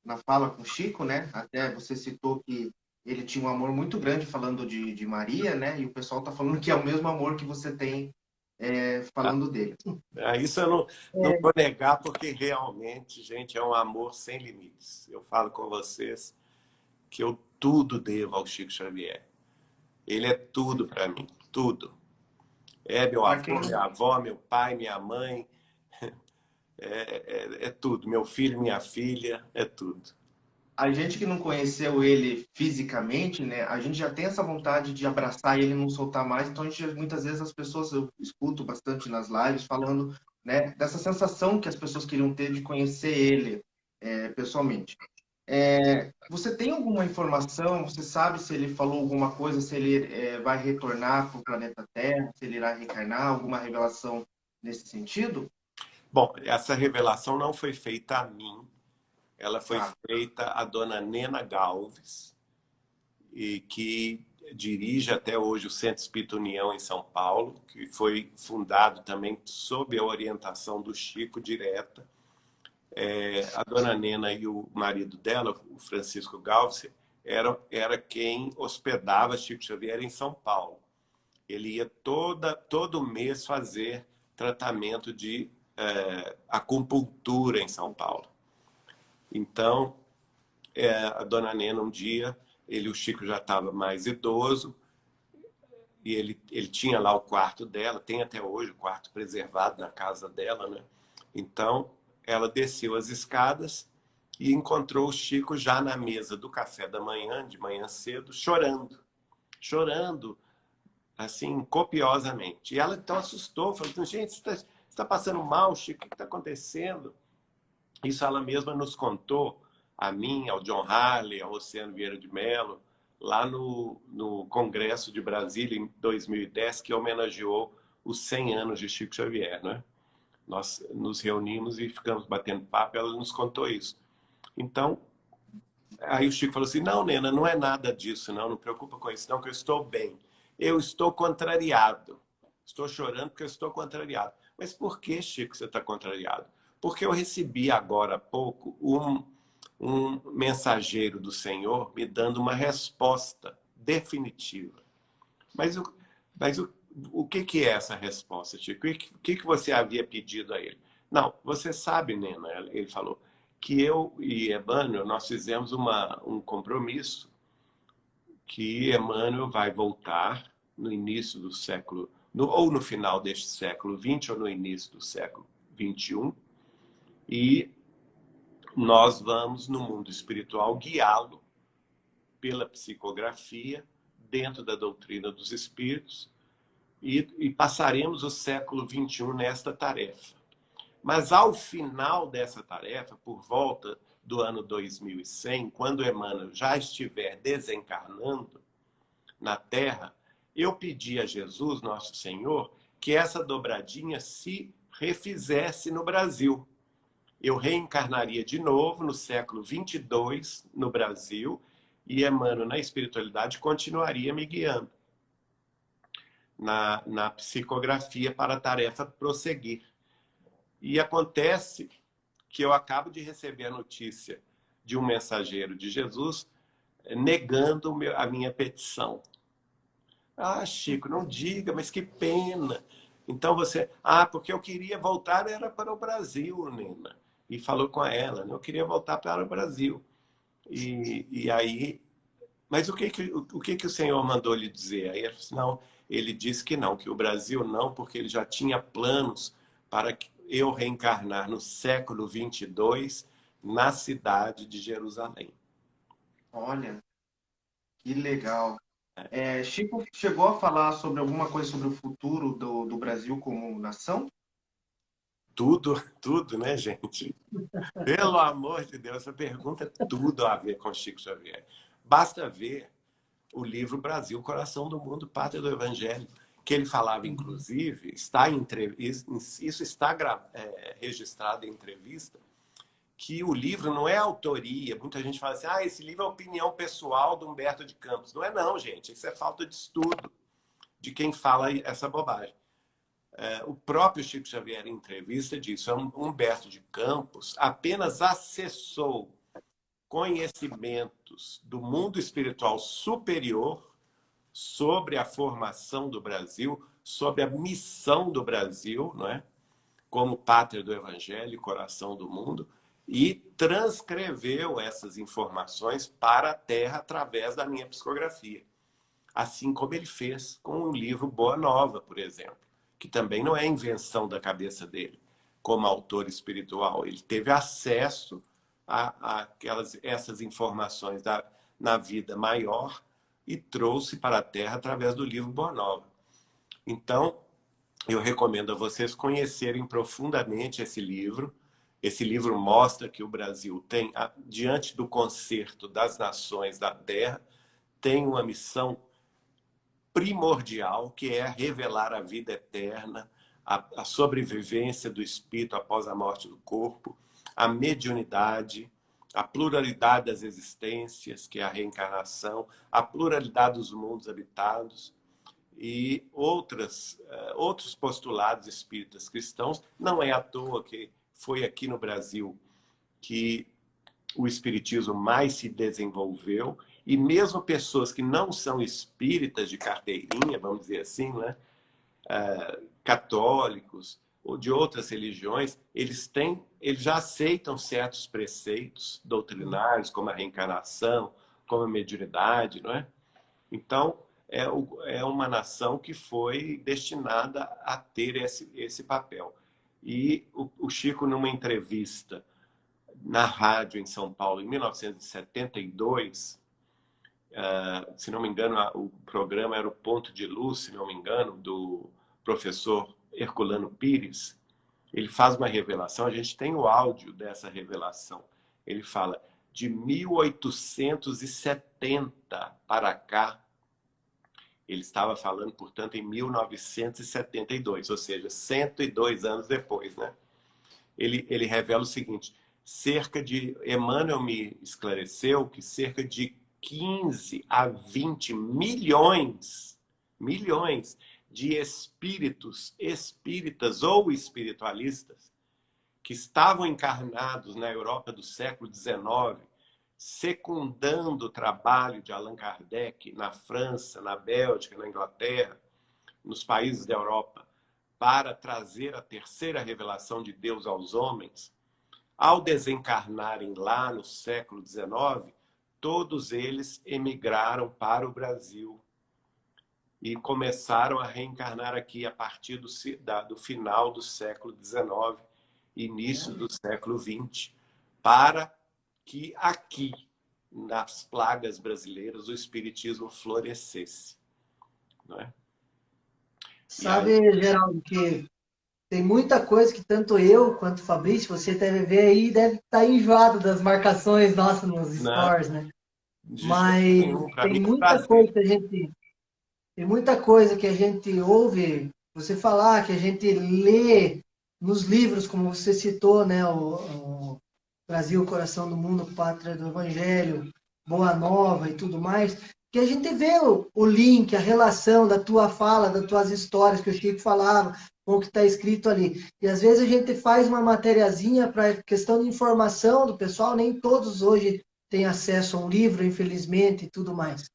na fala com o Chico, né? Até você citou que ele tinha um amor muito grande falando de Maria, né? E o pessoal está falando que é o mesmo amor que você tem falando dele. Isso eu não vou negar, porque realmente, gente, é um amor sem limites. Eu falo com vocês que eu tudo devo ao Chico Xavier. Ele é tudo para mim, tudo. É meu avô, minha avó, meu pai, minha mãe, é tudo. Meu filho, minha filha, é tudo. A gente que não conheceu ele fisicamente, né? A gente já tem essa vontade de abraçar ele e não soltar mais. Então, muitas vezes as pessoas, eu escuto bastante nas lives, falando, né, dessa sensação que as pessoas queriam ter de conhecer ele pessoalmente. Você tem alguma informação? Você sabe se ele falou alguma coisa, se ele vai retornar para o planeta Terra, se ele irá reencarnar, alguma revelação nesse sentido? Bom, essa revelação não foi feita a mim, ela foi feita à dona Nena Galves, e que dirige até hoje o Centro Espírita União em São Paulo, que foi fundado também sob a orientação do Chico direta. A dona Nena e o marido dela, o Francisco Galves, era quem hospedava Chico Xavier em São Paulo. Ele ia todo mês fazer tratamento de acupuntura em São Paulo. Então, a dona Nena, um dia, o Chico já estava mais idoso, e ele tinha lá o quarto dela, tem até hoje o quarto preservado na casa dela, né? Então, ela desceu as escadas e encontrou o Chico já na mesa do café da manhã, de manhã cedo, chorando, assim, copiosamente. E ela então assustou, falou, gente, você está passando mal, Chico, o que está acontecendo? Isso ela mesma nos contou, a mim, ao John Harley, ao Oceano Vieira de Mello, lá no Congresso de Brasília, em 2010, que homenageou os 100 anos de Chico Xavier, né? Nós nos reunimos e ficamos batendo papo, ela nos contou isso. Então, aí o Chico falou assim, não, Nena, não é nada disso, não preocupa com isso, não, que eu estou bem. Eu estou contrariado. Estou chorando porque eu estou contrariado. Mas por que, Chico, você está contrariado? Porque eu recebi agora há pouco um mensageiro do Senhor me dando uma resposta definitiva. Mas o que é essa resposta, Chico? O que você havia pedido a ele? Não, você sabe, Nena, ele falou, que eu e Emmanuel, nós fizemos um compromisso que Emmanuel vai voltar no início do século, ou no final deste século XX, ou no início do século XXI, e nós vamos, no mundo espiritual, guiá-lo pela psicografia, dentro da doutrina dos espíritos, e passaremos o século XXI nesta tarefa. Mas, ao final dessa tarefa, por volta do ano 2100, quando Emmanuel já estiver desencarnando na Terra, eu pedi a Jesus, nosso Senhor, que essa dobradinha se refizesse no Brasil. Eu reencarnaria de novo no século 22 no Brasil e Emmanuel, na espiritualidade, continuaria me guiando na psicografia para a tarefa prosseguir. E acontece que eu acabo de receber a notícia de um mensageiro de Jesus negando a minha petição. Ah, Chico, não diga, mas que pena. Então você... Ah, porque eu queria voltar era para o Brasil, Nina. E falou com ela, né? Eu queria voltar para o Brasil. E aí... Mas o que o Senhor mandou lhe dizer? Aí não, ele disse que não, que o Brasil não, porque ele já tinha planos para eu reencarnar no século 22 na cidade de Jerusalém. Olha, que legal. Chico chegou a falar sobre alguma coisa sobre o futuro do Brasil como nação? Tudo, né, gente? Pelo amor de Deus, essa pergunta tem tudo a ver com Chico Xavier. Basta ver o livro Brasil, Coração do Mundo, Pátria do Evangelho, que ele falava, inclusive, isso está registrado em entrevista, que o livro não é autoria. Muita gente fala assim, esse livro é opinião pessoal do Humberto de Campos. Não é não, gente. Isso é falta de estudo de quem fala essa bobagem. O próprio Chico Xavier, em entrevista, disse: Humberto de Campos apenas acessou conhecimentos do mundo espiritual superior sobre a formação do Brasil, sobre a missão do Brasil, não é? Como pátria do Evangelho, coração do mundo, e transcreveu essas informações para a Terra através da minha psicografia. Assim como ele fez com o livro Boa Nova, por exemplo, que também não é invenção da cabeça dele, como autor espiritual. Ele teve acesso a essas informações na vida maior e trouxe para a Terra através do livro Boa Nova. Então, eu recomendo a vocês conhecerem profundamente esse livro. Esse livro mostra que o Brasil tem, diante do concerto das nações da Terra, tem uma missão primordial, que é revelar a vida eterna, a sobrevivência do espírito após a morte do corpo, a mediunidade, a pluralidade das existências, que é a reencarnação, a pluralidade dos mundos habitados e outros postulados espíritas cristãos. Não é à toa que foi aqui no Brasil que o espiritismo mais se desenvolveu, e mesmo pessoas que não são espíritas de carteirinha, vamos dizer assim, né? Católicos ou de outras religiões, eles já aceitam certos preceitos doutrinários, como a reencarnação, como a mediunidade, não é? Então, é uma nação que foi destinada a ter esse papel. E o Chico, numa entrevista na rádio em São Paulo, em 1972, se não me engano, o programa era o Ponto de Luz, se não me engano, do professor Herculano Pires. Ele faz uma revelação, a gente tem o áudio dessa revelação. Ele fala: de 1870 para cá, ele estava falando, portanto, em 1972, ou seja, 102 anos depois, né? Ele revela o seguinte: Emmanuel me esclareceu que cerca de 15 a 20 milhões de espíritas ou espiritualistas que estavam encarnados na Europa do século XIX, secundando o trabalho de Allan Kardec na França, na Bélgica, na Inglaterra, nos países da Europa, para trazer a terceira revelação de Deus aos homens, ao desencarnarem lá no século XIX, todos eles emigraram para o Brasil e começaram a reencarnar aqui a partir do final do século XIX, início do século XX, para que aqui, nas plagas brasileiras, o espiritismo florescesse. Não é? Sabe, Geraldo, que tem muita coisa que tanto eu quanto o Fabrício, você deve ver aí, deve estar enjoado das marcações nossas nos Não, stories, né? de jeito Mas nenhum. Para tem mim é um muita coisa prazer. que a gente, tem muita coisa que a gente ouve você falar, que a gente lê nos livros, como você citou, né? O Brasil, Coração do Mundo, Pátria do Evangelho, Boa Nova e tudo mais, que a gente vê o link, a relação da tua fala, das tuas histórias que o Chico falava, com o que está escrito ali. E às vezes a gente faz uma materiazinha para questão de informação do pessoal, nem todos hoje têm acesso a um livro, infelizmente, e tudo mais.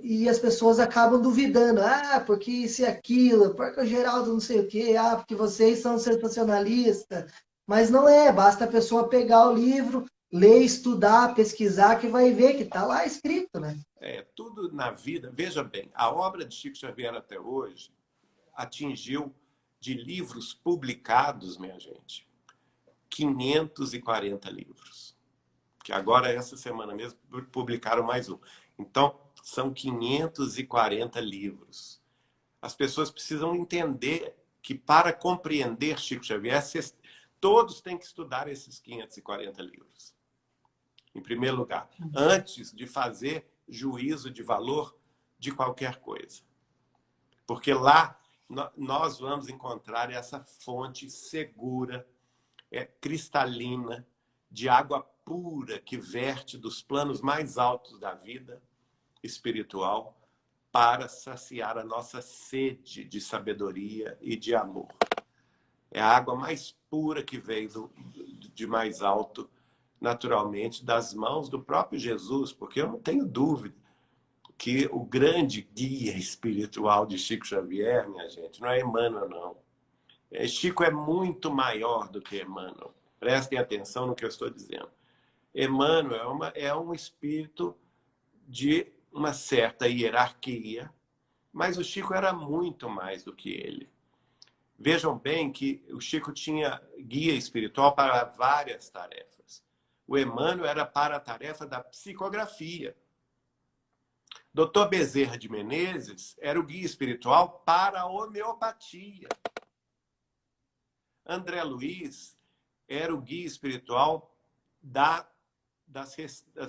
E as pessoas acabam duvidando. Ah, porque isso e aquilo, porque o Geraldo não sei o quê, ah, porque vocês são sensacionalistas. Mas não é, basta a pessoa pegar o livro, ler, estudar, pesquisar, que vai ver que está lá escrito, né? Tudo na vida, veja bem, a obra de Chico Xavier até hoje atingiu, de livros publicados, minha gente, 540 livros. Que agora, essa semana mesmo, publicaram mais um. Então, são 540 livros. As pessoas precisam entender que, para compreender Chico Xavier, todos têm que estudar esses 540 livros. Em primeiro lugar, antes de fazer juízo de valor de qualquer coisa. Porque lá nós vamos encontrar essa fonte segura, cristalina, de água pura que verte dos planos mais altos da vida espiritual para saciar a nossa sede de sabedoria e de amor. É a água mais pura que veio de mais alto, naturalmente, das mãos do próprio Jesus, porque eu não tenho dúvida que o grande guia espiritual de Chico Xavier, minha gente, não é Emmanuel, não. Chico é muito maior do que Emmanuel. Prestem atenção no que eu estou dizendo. Emmanuel é um espírito de uma certa hierarquia, mas o Chico era muito mais do que ele. Vejam bem que o Chico tinha guia espiritual para várias tarefas. O Emmanuel era para a tarefa da psicografia. Dr. Bezerra de Menezes era o guia espiritual para a homeopatia. André Luiz era o guia espiritual das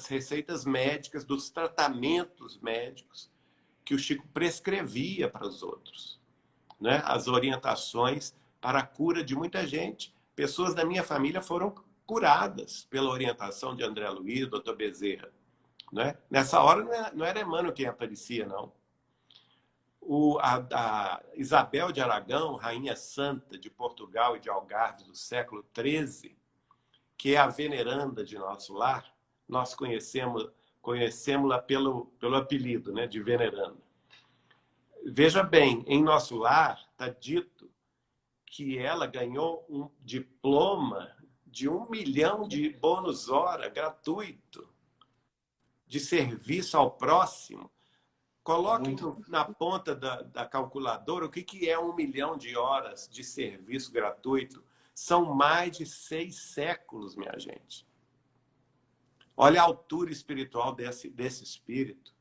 receitas médicas, dos tratamentos médicos que o Chico prescrevia para os outros, né? As orientações para a cura de muita gente. Pessoas da minha família foram curadas pela orientação de André Luiz, Dr. Bezerra. Né? Nessa hora não era Emmanuel quem aparecia, não. A Isabel de Aragão, rainha santa de Portugal e de Algarve do século XIII, que é a veneranda de nosso lar, nós conhecemos-la pelo apelido, né, de veneranda. Veja bem, em nosso lar está dito que ela ganhou um diploma de 1 milhão de bônus hora gratuito de serviço ao próximo. Coloque na ponta da calculadora o que é 1 milhão de horas de serviço gratuito. São mais de 6 séculos, minha gente. Olha a altura espiritual desse espírito.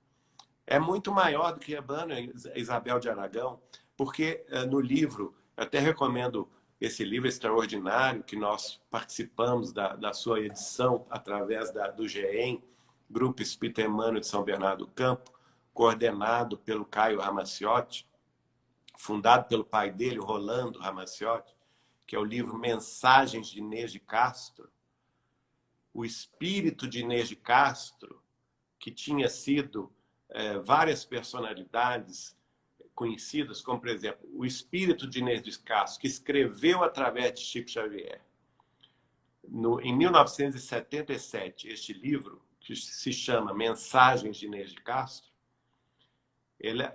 É muito maior do que Emmanuel, Isabel de Aragão, porque no livro, até recomendo esse livro extraordinário, que nós participamos da sua edição através do GEM, Grupo Espírita Emmanuel de São Bernardo do Campo, coordenado pelo Caio Ramaciotti, fundado pelo pai dele, o Rolando Ramaciotti, que é o livro Mensagens de Inês de Castro. O espírito de Inês de Castro, que tinha sido várias personalidades conhecidas, como, por exemplo, o espírito de Inês de Castro, que escreveu através de Chico Xavier. Em 1977, este livro, que se chama Mensagens de Inês de Castro,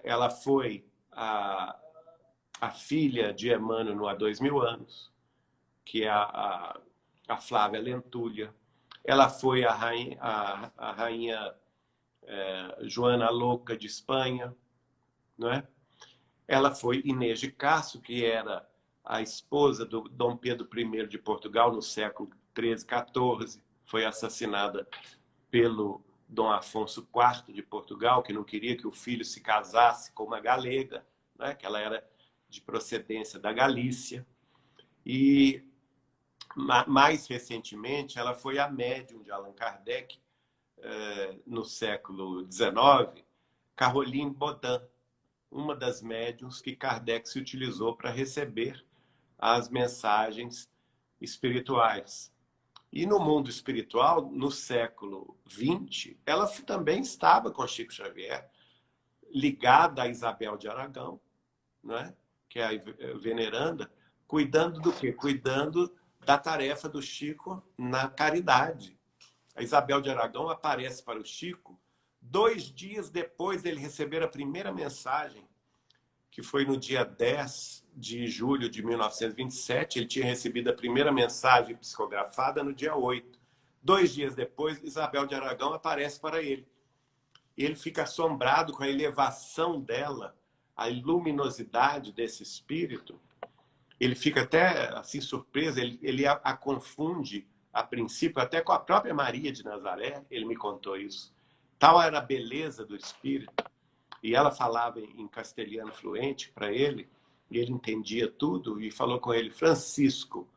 ela foi a filha de Emmanuel há 2000 anos, que é a Flávia Lentulha. Ela foi a rainha Joana Louca de Espanha, não é? Ela foi Inês de Castro, que era a esposa do Dom Pedro I de Portugal no século XIII, XIV. Foi assassinada pelo Dom Afonso IV de Portugal, que não queria que o filho se casasse com uma galega, né? Que ela era de procedência da Galícia. E, mais recentemente, ela foi a médium de Allan Kardec, no século XIX, Caroline Baudin, uma das médiums que Kardec se utilizou para receber as mensagens espirituais. E no mundo espiritual, no século XX, ela também estava com Chico Xavier, ligada a Isabel de Aragão, né? Que é a veneranda, cuidando do quê? Cuidando da tarefa do Chico na caridade. A Isabel de Aragão aparece para o Chico 2 dias depois dele receber a primeira mensagem, que foi no dia 10 de julho de 1927. Ele tinha recebido a primeira mensagem psicografada no dia 8. 2 dias depois, Isabel de Aragão aparece para ele. E ele fica assombrado com a elevação dela, a luminosidade desse espírito. Ele fica até assim surpreso, ele a confunde a princípio até com a própria Maria de Nazaré. Ele me contou isso. Tal era a beleza do espírito. E ela falava em castelhano fluente para ele, e ele entendia tudo, e falou com ele: Francisco,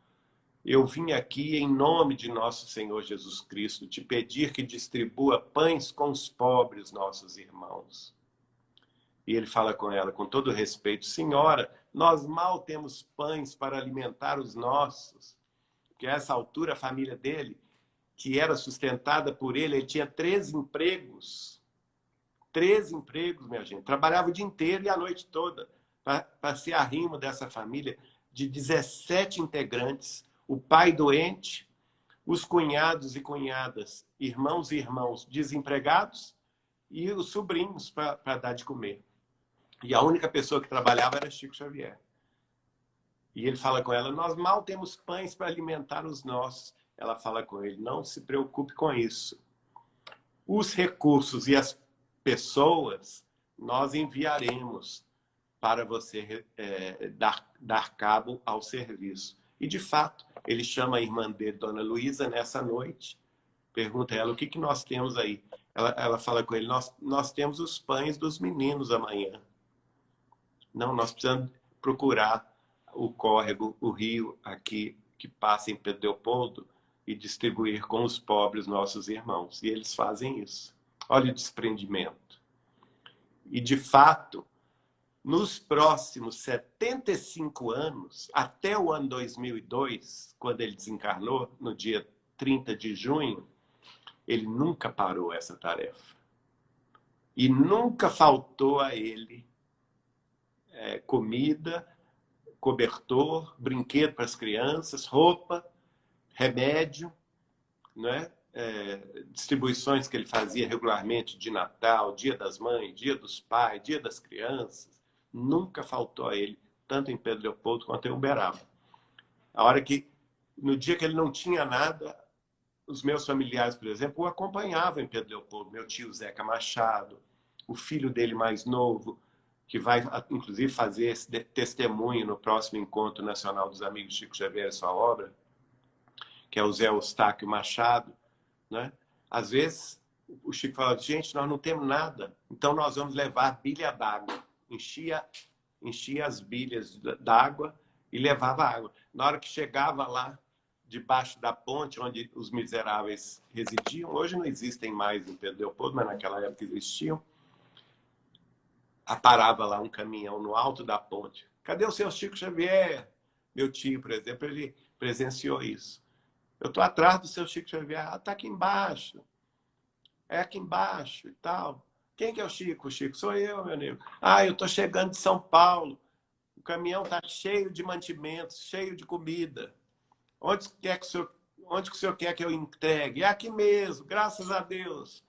eu vim aqui em nome de nosso Senhor Jesus Cristo te pedir que distribua pães com os pobres, nossos irmãos. E ele fala com ela com todo respeito: senhora, nós mal temos pães para alimentar os nossos. Porque a essa altura a família dele, que era sustentada por ele tinha 3 empregos. 3 empregos, minha gente. Trabalhava o dia inteiro e a noite toda para ser arrimo dessa família de 17 integrantes. O pai doente, os cunhados e cunhadas, irmãos e irmãos desempregados e os sobrinhos para dar de comer. E a única pessoa que trabalhava era Chico Xavier. E ele fala com ela: nós mal temos pães para alimentar os nossos. Ela fala com ele: não se preocupe com isso. Os recursos e as pessoas nós enviaremos para você dar cabo ao serviço. E, de fato, ele chama a irmã dele, Dona Luísa, nessa noite. Pergunta a ela: o que nós temos aí? Ela fala com ele: nós temos os pães dos meninos amanhã. Não, nós precisamos procurar o córrego, o rio aqui que passa em Pedro Leopoldo e distribuir com os pobres nossos irmãos. E eles fazem isso. Olha o desprendimento. E, de fato, nos próximos 75 anos, até o ano 2002, quando ele desencarnou, no dia 30 de junho, ele nunca parou essa tarefa. E nunca faltou a ele comida, cobertor, brinquedo para as crianças, roupa, remédio, né? Distribuições que ele fazia regularmente de Natal, Dia das Mães, Dia dos Pais, Dia das Crianças. Nunca faltou a ele, tanto em Pedro Leopoldo quanto em Uberaba. A hora que, no dia que ele não tinha nada, os meus familiares, por exemplo, o acompanhavam em Pedro Leopoldo. Meu tio Zeca Machado, o filho dele mais novo, que vai, inclusive, fazer esse testemunho no próximo Encontro Nacional dos Amigos de Chico Xavier e sua obra, que é o Zé Eustáquio Machado, né? Às vezes, o Chico fala: gente, nós não temos nada, então nós vamos levar bilha d'água. Enchia as bilhas d'água e levava água. Na hora que chegava lá, debaixo da ponte, onde os miseráveis residiam, hoje não existem mais em Pedro Leopoldo, mas naquela época existiam, aparava lá um caminhão no alto da ponte. Cadê o seu Chico Xavier? Meu tio, por exemplo, ele presenciou isso. Eu estou atrás do seu Chico Xavier. Ah, está aqui embaixo. É aqui embaixo e tal. Quem que é o Chico? O Chico sou eu, meu amigo. Ah, eu estou chegando de São Paulo. O caminhão está cheio de mantimentos, cheio de comida. Onde que o senhor quer que eu entregue? É aqui mesmo, graças a Deus.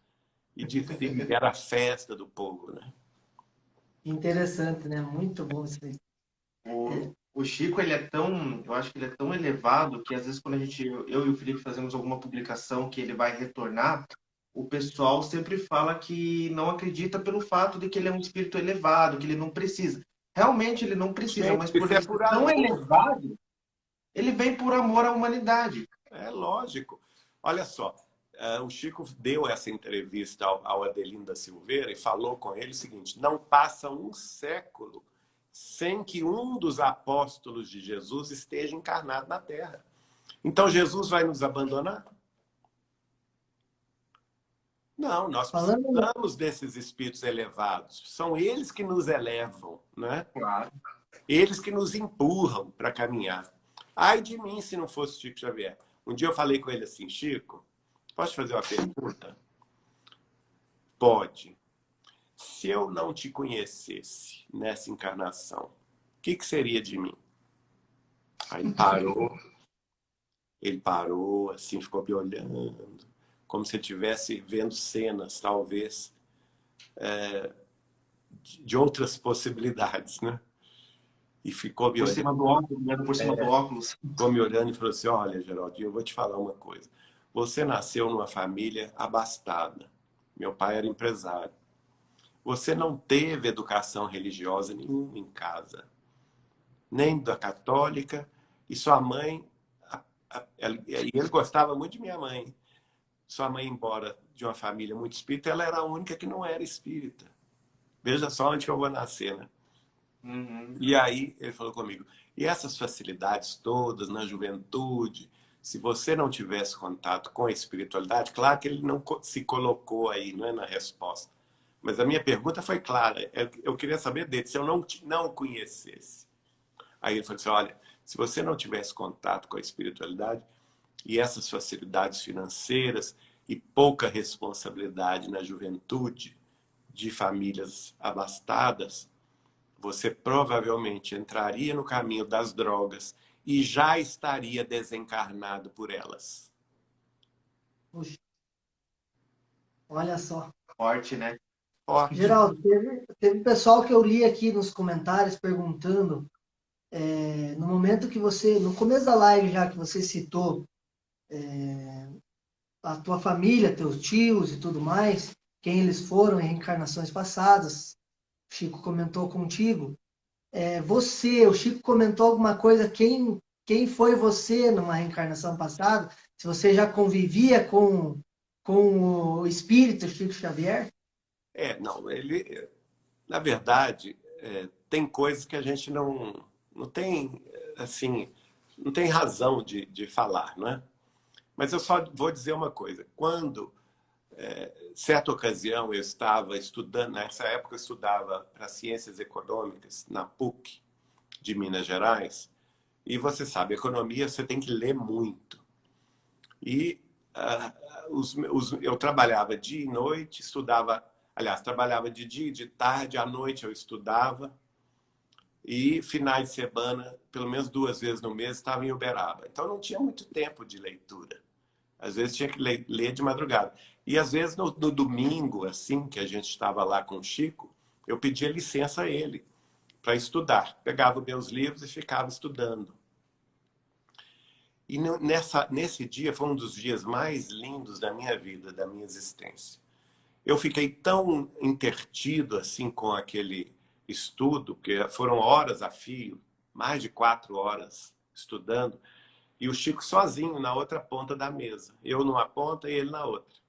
E disse que era a festa do povo, né? Interessante, né? Muito bom isso aí. O Chico, ele é tão, eu acho que ele é tão elevado que às vezes quando eu e o Felipe fazemos alguma publicação que ele vai retornar, o pessoal sempre fala que não acredita pelo fato de que ele é um espírito elevado, que ele não precisa. Realmente ele não precisa, mas por ele ser tão elevado, ele vem por amor à humanidade. É lógico. Olha só, o Chico deu essa entrevista ao Adelino da Silveira e falou com ele o seguinte: não passa um século sem que um dos apóstolos de Jesus esteja encarnado na Terra. Então Jesus vai nos abandonar? Não, nós Falando, precisamos desses espíritos elevados. São eles que nos elevam, né? Claro. Eles que nos empurram para caminhar. Ai de mim se não fosse Chico Xavier. Um dia eu falei com ele assim, Chico, posso te fazer uma pergunta? Pode. Se eu não te conhecesse nessa encarnação, o que seria de mim? Aí ele parou, assim, ficou me olhando, como se estivesse vendo cenas, talvez, de outras possibilidades, né? E ficou me Por olhando. cima do óculos, né? Por cima do óculos. Ficou me olhando e falou assim, olha, Geraldinho, eu vou te falar uma coisa. Você nasceu numa família abastada. Meu pai era empresário. Você não teve educação religiosa nenhuma em casa. Nem da católica. E sua mãe... E ele gostava muito de minha mãe. Sua mãe, embora de uma família muito espírita, ela era a única que não era espírita. Veja só onde que eu vou nascer, né? Uhum. E aí ele falou comigo, e essas facilidades todas na juventude, se você não tivesse contato com a espiritualidade, claro que ele não se colocou aí, não é, na resposta. Mas a minha pergunta foi clara, eu queria saber dele, se eu não o conhecesse. Aí ele falou assim, olha, se você não tivesse contato com a espiritualidade e essas facilidades financeiras e pouca responsabilidade na juventude de famílias abastadas, você provavelmente entraria no caminho das drogas e já estaria desencarnado por elas. puxa, olha só. Forte, né? Forte. Geraldo, teve pessoal que eu li aqui nos comentários perguntando, no momento que você, no começo da live já que você citou a tua família, teus tios e tudo mais, quem eles foram em reencarnações passadas, o Chico comentou contigo. O Chico comentou alguma coisa, quem foi você numa reencarnação passada? Se você já convivia com o espírito Chico Xavier? Não, ele, na verdade, tem coisas que a gente não tem, assim, não tem razão de falar, não é? Mas eu só vou dizer uma coisa. Quando, certa ocasião, eu estava estudando, nessa época eu estudava para Ciências Econômicas, na PUC de Minas Gerais, e você sabe, economia você tem que ler muito. E eu trabalhava dia e noite, estudava, aliás, trabalhava de dia e de tarde, à noite eu estudava, e finais de semana, pelo menos 2 vezes no mês, estava em Uberaba. Então não tinha muito tempo de leitura. Às vezes tinha que ler de madrugada. E às vezes no domingo, assim, que a gente estava lá com o Chico, eu pedia licença a ele para estudar. Pegava meus livros e ficava estudando. E nesse dia foi um dos dias mais lindos da minha vida, da minha existência. Eu fiquei tão intertido assim com aquele estudo, que foram horas a fio, mais de 4 horas estudando, e o Chico sozinho na outra ponta da mesa. Eu numa ponta e ele na outra.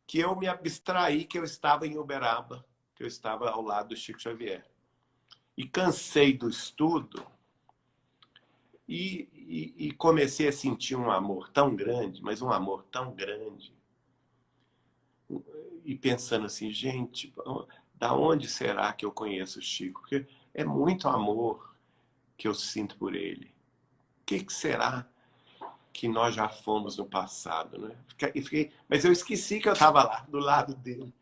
Que eu me abstraí que eu estava em Uberaba, que eu estava ao lado do Chico Xavier. E cansei do estudo e comecei a sentir um amor tão grande, mas um amor tão grande. E pensando assim, gente, da onde será que eu conheço o Chico? Porque é muito amor que eu sinto por ele. O que será que nós já fomos no passado, né? Mas eu esqueci que eu estava lá, do lado dele.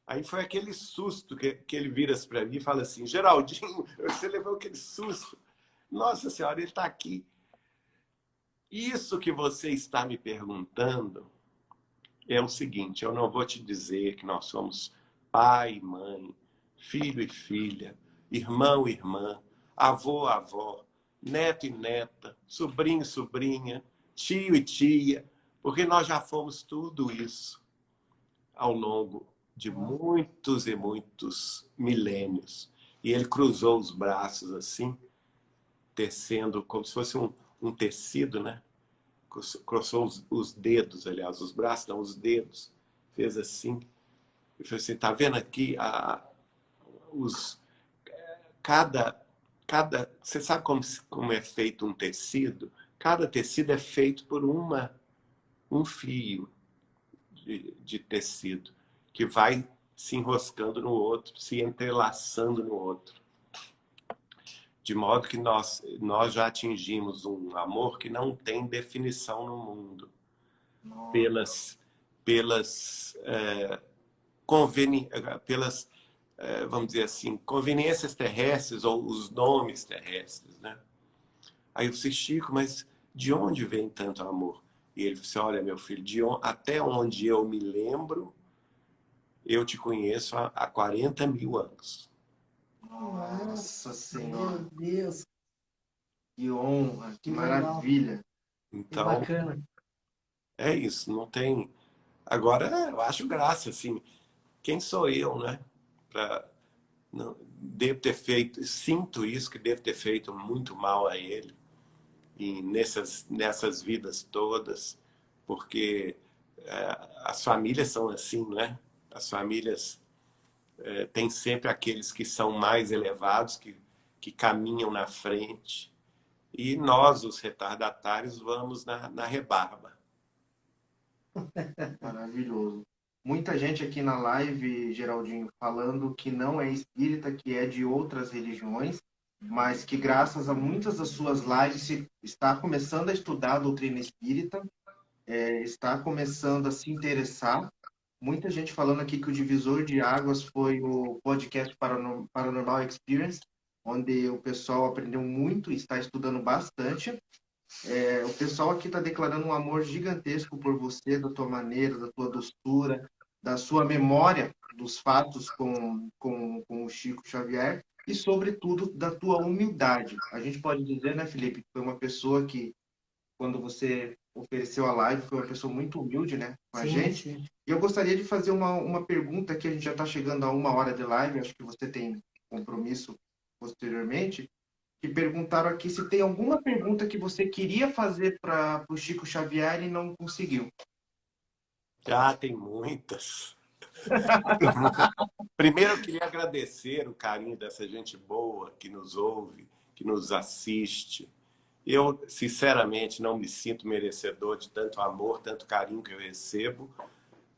Aí foi aquele susto que ele vira para mim e fala assim, Geraldinho, você levou aquele susto. Nossa Senhora, ele está aqui. Isso que você está me perguntando é o seguinte, eu não vou te dizer que nós somos pai e mãe, filho e filha, irmão e irmã, avô, avó, neto e neta, sobrinho e sobrinha, tio e tia, porque nós já fomos tudo isso ao longo de muitos e muitos milênios. E ele cruzou os braços assim, tecendo como se fosse um tecido, né? Cruzou os dedos, aliás, os braços, não, os dedos. Fez assim. E falou assim, tá vendo aqui você sabe como é feito um tecido? Cada tecido é feito por um fio de tecido que vai se enroscando no outro, se entrelaçando no outro. De modo que nós já atingimos um amor que não tem definição no mundo. Pelas vamos dizer assim, conveniências terrestres ou os nomes terrestres, né? Aí eu disse, Chico, mas de onde vem tanto amor? E ele disse, olha, meu filho, até onde eu me lembro, eu te conheço há 40 mil anos. Nossa Senhora. Meu Deus. Que honra, que maravilha. Então, que bacana. É isso, não tem... Agora, eu acho graça, assim, quem sou eu, né? Devo ter feito, sinto isso, que devo ter feito muito mal a ele e nessas vidas todas, porque as famílias são assim, né? As famílias têm sempre aqueles que são mais elevados, que caminham na frente, e nós, os retardatários, vamos na rebarba. Maravilhoso. Muita gente aqui na live, Geraldinho, falando que não é espírita, que é de outras religiões, mas que graças a muitas das suas lives está começando a estudar a doutrina espírita, está começando a se interessar. Muita gente falando aqui que o divisor de águas foi o podcast Paranormal Experience, onde o pessoal aprendeu muito e está estudando bastante. O pessoal aqui está declarando um amor gigantesco por você, da tua maneira, da tua doçura, da sua memória dos fatos com o Chico Xavier e, sobretudo, da tua humildade. A gente pode dizer, né, Felipe, que foi uma pessoa que, quando você ofereceu a live, foi uma pessoa muito humilde, né, com a gente. Sim. E eu gostaria de fazer uma pergunta, que a gente já está chegando a 1 hora de live, acho que você tem compromisso posteriormente, que perguntaram aqui se tem alguma pergunta que você queria fazer para o Chico Xavier e não conseguiu. Já tem muitas. Primeiro, eu queria agradecer o carinho dessa gente boa que nos ouve, que nos assiste. Eu, sinceramente, não me sinto merecedor de tanto amor, tanto carinho que eu recebo.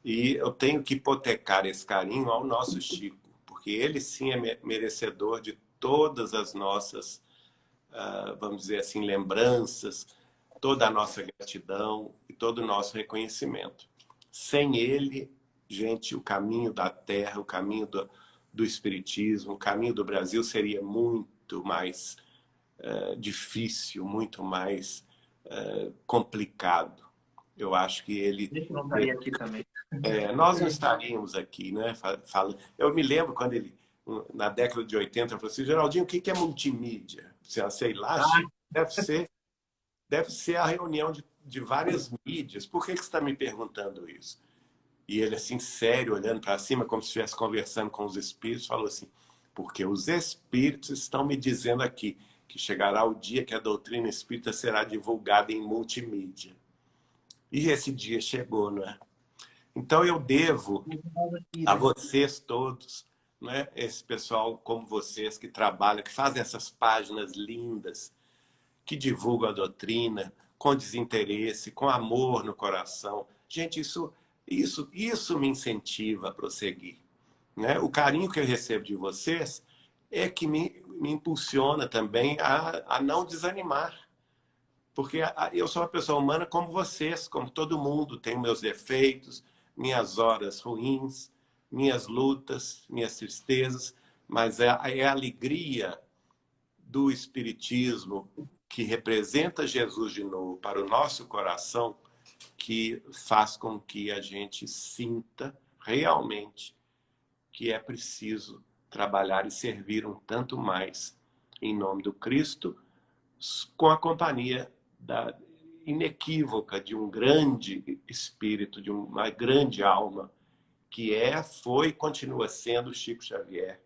E eu tenho que hipotecar esse carinho ao nosso Chico, porque ele sim é merecedor de todas as nossas, vamos dizer assim, lembranças, toda a nossa gratidão e todo o nosso reconhecimento. Sem ele, gente, o caminho da Terra, o caminho do Espiritismo, o caminho do Brasil seria muito mais difícil, muito mais complicado. Eu acho que ele... Não estaria aqui também. nós não estaríamos aqui, né? Eu me lembro quando ele, na década de 80, falou assim, Geraldinho, o que é multimídia? Sei lá, Chico, deve ser a reunião de várias mídias. Por que você está me perguntando isso? E ele, assim, sério, olhando para cima, como se estivesse conversando com os espíritos, falou assim, porque os espíritos estão me dizendo aqui que chegará o dia que a doutrina espírita será divulgada em multimídia. E esse dia chegou, não é? Então eu devo a vocês todos, né? Esse pessoal como vocês que trabalham, que fazem essas páginas lindas, que divulgam a doutrina com desinteresse, com amor no coração. Gente, isso me incentiva a prosseguir, né? O carinho que eu recebo de vocês é que me impulsiona também a não desanimar. Porque eu sou uma pessoa humana como vocês, como todo mundo. Tenho meus defeitos, minhas horas ruins, minhas lutas, minhas tristezas. Mas é a alegria do Espiritismo que representa Jesus de novo para o nosso coração que faz com que a gente sinta realmente que é preciso trabalhar e servir um tanto mais em nome do Cristo, com a companhia inequívoca de um grande espírito, de uma grande alma, que foi e continua sendo o Chico Xavier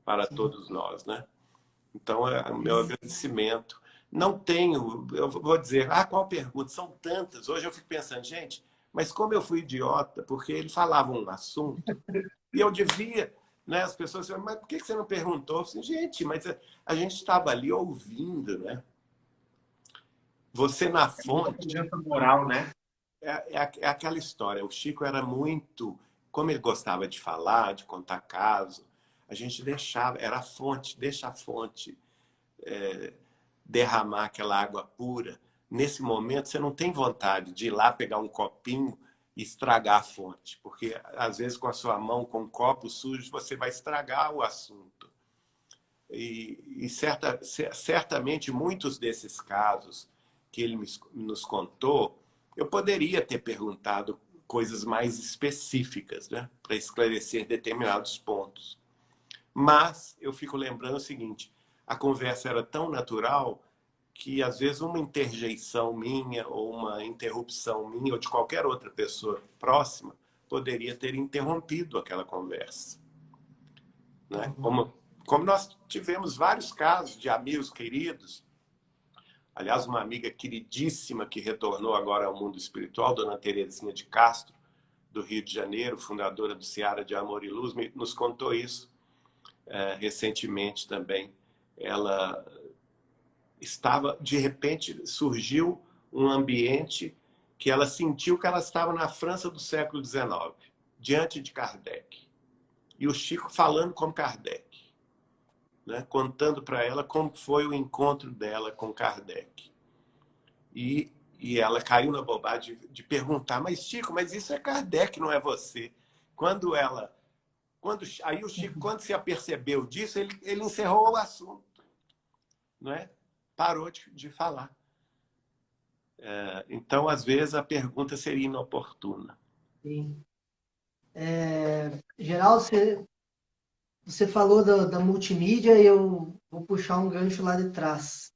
para todos nós, né? Então, é o meu agradecimento. Não tenho, eu vou dizer, qual pergunta? São tantas. Hoje eu fico pensando, gente, mas como eu fui idiota, porque ele falava um assunto e eu devia né? As pessoas dizem, mas por que você não perguntou? Eu falei, assim, gente, mas a gente estava ali ouvindo, né? Você na Muita fonte. presença moral, né? É aquela história. O Chico era muito. Como ele gostava de falar, de contar caso, a gente deixava, era a fonte, deixa a fonte derramar aquela água pura. Nesse momento, você não tem vontade de ir lá pegar um copinho e estragar a fonte, porque às vezes com a sua mão, com um copo sujo, você vai estragar o assunto. E certamente muitos desses casos que ele nos contou, eu poderia ter perguntado coisas mais específicas, né, para esclarecer determinados pontos. Mas eu fico lembrando o seguinte, a conversa era tão natural que às vezes uma interjeição minha ou uma interrupção minha ou de qualquer outra pessoa próxima poderia ter interrompido aquela conversa, né? Como nós tivemos vários casos de amigos queridos. Aliás, uma amiga queridíssima que retornou agora ao mundo espiritual, Dona Terezinha de Castro, do Rio de Janeiro, fundadora do Seara de Amor e Luz, nos contou isso recentemente também. Ela estava, de repente, surgiu um ambiente que ela sentiu que ela estava na França do século XIX, diante de Kardec. E o Chico falando com Kardec, né? Contando para ela como foi o encontro dela com Kardec. E ela caiu na bobagem de perguntar, mas Chico, mas isso é Kardec, não é você. Aí o Chico, quando se apercebeu disso, ele encerrou o assunto, não é? Parou de falar. Então, às vezes, a pergunta seria inoportuna. Sim. Geraldo, você falou da multimídia e eu vou puxar um gancho lá de trás.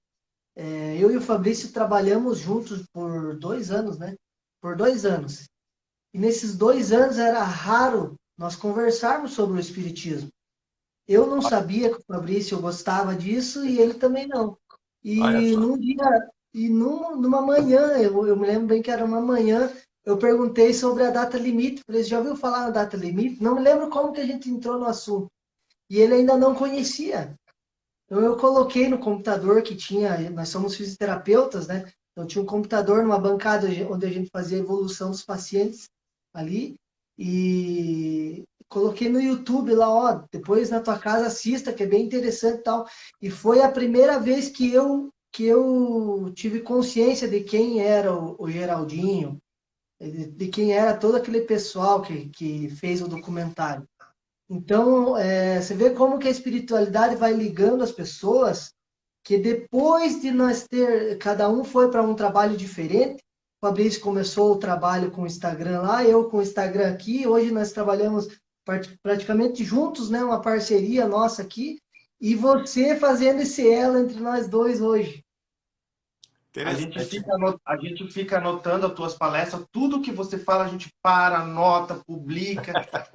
Eu e o Fabrício trabalhamos juntos por 2 anos, né? Por 2 anos. E nesses 2 anos era raro nós conversarmos sobre o Espiritismo. Eu não sabia que o Fabrício gostava disso e ele também não. Olha E só. num dia, numa manhã, eu me lembro bem que era uma manhã, eu perguntei sobre a data limite. Falei, já ouviu falar na data limite? Não me lembro como que a gente entrou no assunto. E ele ainda não conhecia. Então eu coloquei no computador que tinha, nós somos fisioterapeutas, né? Então tinha um computador numa bancada onde a gente fazia a evolução dos pacientes ali e coloquei no YouTube lá, ó, depois na tua casa assista, que é bem interessante e tal. E foi a primeira vez que eu tive consciência de quem era o Geraldinho, de quem era todo aquele pessoal que fez o documentário. Então, você vê como que a espiritualidade vai ligando as pessoas, que depois de nós ter, cada um foi para um trabalho diferente. O Fabrício começou o trabalho com o Instagram lá, eu com o Instagram aqui. Hoje nós trabalhamos praticamente juntos, né? Uma parceria nossa aqui. E você fazendo esse elo entre nós dois hoje. Interessante. A gente fica anotando as tuas palestras, tudo que você fala a gente para, anota, publica.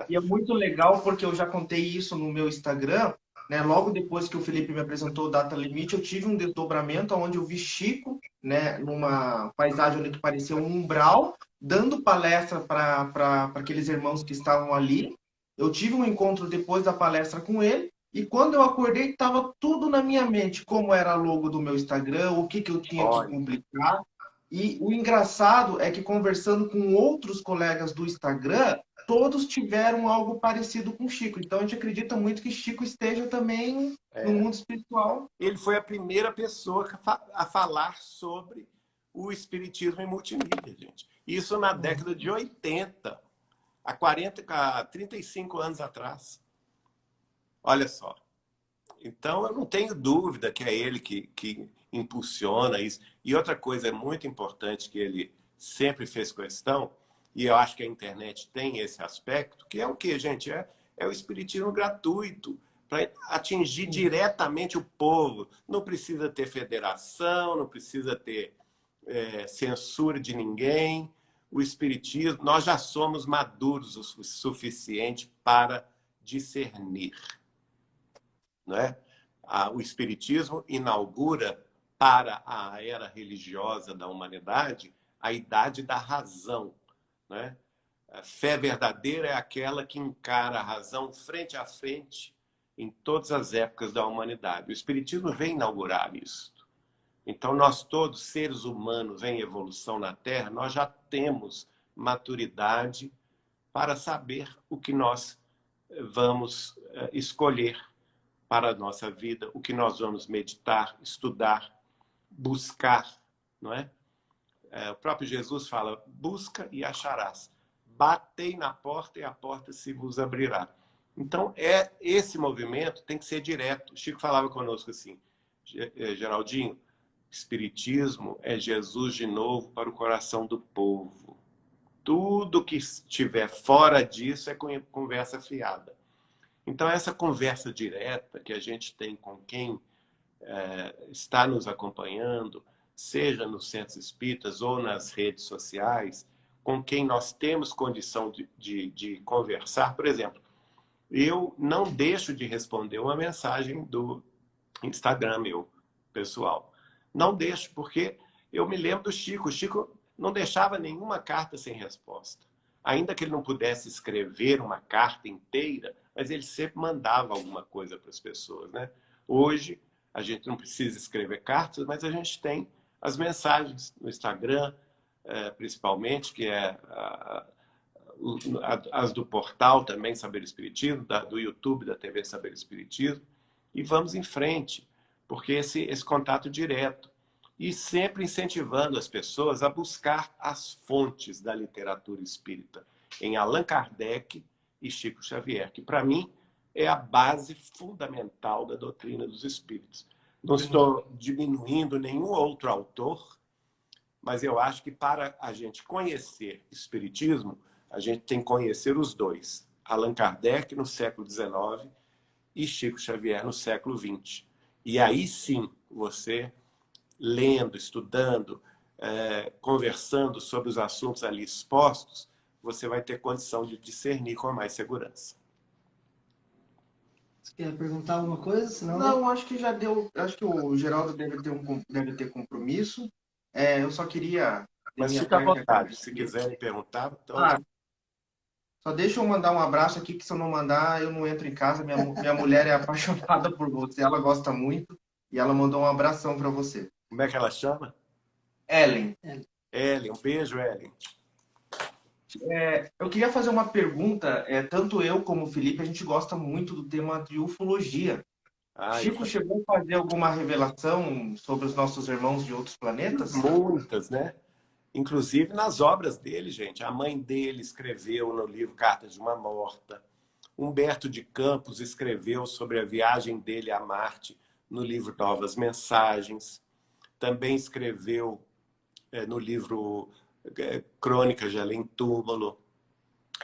E é muito legal porque eu já contei isso no meu Instagram, né? Logo depois que o Felipe me apresentou o Data Limite, eu tive um desdobramento onde eu vi Chico, né, numa paisagem onde parecia um umbral, dando palestra para aqueles irmãos que estavam ali. Eu tive um encontro depois da palestra com ele. E quando eu acordei, estava tudo na minha mente, como era a logo do meu Instagram, o que eu tinha que Olha, publicar. E o engraçado é que conversando com outros colegas do Instagram, todos tiveram algo parecido com o Chico. Então a gente acredita muito que Chico esteja também no mundo espiritual. ele foi a primeira pessoa a falar sobre o espiritismo em multimídia, gente. Isso na década de 80, há 35 anos atrás. Olha só. Então, eu não tenho dúvida que é ele que impulsiona isso. E outra coisa muito importante que ele sempre fez questão, e eu acho que a internet tem esse aspecto, que é o que, gente? É o espiritismo gratuito, para atingir diretamente o povo. Não precisa ter federação, não precisa ter censura de ninguém. O espiritismo, nós já somos maduros o suficiente para discernir. Não é? O Espiritismo inaugura para a era religiosa da humanidade a idade da razão. Né? A fé verdadeira é aquela que encara a razão frente a frente em todas as épocas da humanidade. O Espiritismo vem inaugurar isso. Então, nós todos, seres humanos em evolução na Terra, nós já temos maturidade para saber o que nós vamos escolher para a nossa vida, o que nós vamos meditar, estudar, buscar, não é? O próprio Jesus fala, busca e acharás. Batei na porta e a porta se vos abrirá. Então, esse movimento tem que ser direto. O Chico falava conosco assim, Geraldinho, Espiritismo é Jesus de novo para o coração do povo. Tudo que estiver fora disso é conversa fiada. Então, essa conversa direta que a gente tem com quem está nos acompanhando, seja nos centros espíritas ou nas redes sociais, com quem nós temos condição de conversar. Por exemplo, eu não deixo de responder uma mensagem do Instagram meu, pessoal. Não deixo, porque eu me lembro do Chico. O Chico não deixava nenhuma carta sem resposta. Ainda que ele não pudesse escrever uma carta inteira, mas ele sempre mandava alguma coisa para as pessoas, né? Hoje, a gente não precisa escrever cartas, mas a gente tem as mensagens no Instagram, principalmente, que é as do portal também, Saber Espiritismo, do YouTube, da TV Saber Espiritismo, e vamos em frente, porque esse contato direto. E sempre incentivando as pessoas a buscar as fontes da literatura espírita, em Allan Kardec e Chico Xavier, que para mim é a base fundamental da doutrina dos espíritos. Não estou diminuindo nenhum outro autor, mas eu acho que para a gente conhecer espiritismo, a gente tem que conhecer os dois. Allan Kardec no século XIX e Chico Xavier no século XX. E aí sim, você lendo, estudando, conversando sobre os assuntos ali expostos, você vai ter condição de discernir com mais segurança. Você quer perguntar alguma coisa? Senão... Não, acho que já deu. Acho que o Geraldo deve ter compromisso. Eu só queria. Mas fica à vontade, se quiserem perguntar. Então... Só deixa eu mandar um abraço aqui, que se eu não mandar, eu não entro em casa. Minha mulher é apaixonada por você, ela gosta muito. E ela mandou um abração para você. Como é que ela chama? Ellen. Ellen, um beijo, Ellen. Eu queria fazer uma pergunta. Tanto eu como o Felipe, a gente gosta muito do tema de ufologia. Chico chegou a fazer alguma revelação sobre os nossos irmãos de outros planetas? Muitas, né? Inclusive nas obras dele, gente. A mãe dele escreveu no livro Cartas de uma Morta. Humberto de Campos escreveu sobre a viagem dele a Marte no livro Novas Mensagens. Também escreveu no livro Crônicas de Além Túmulo.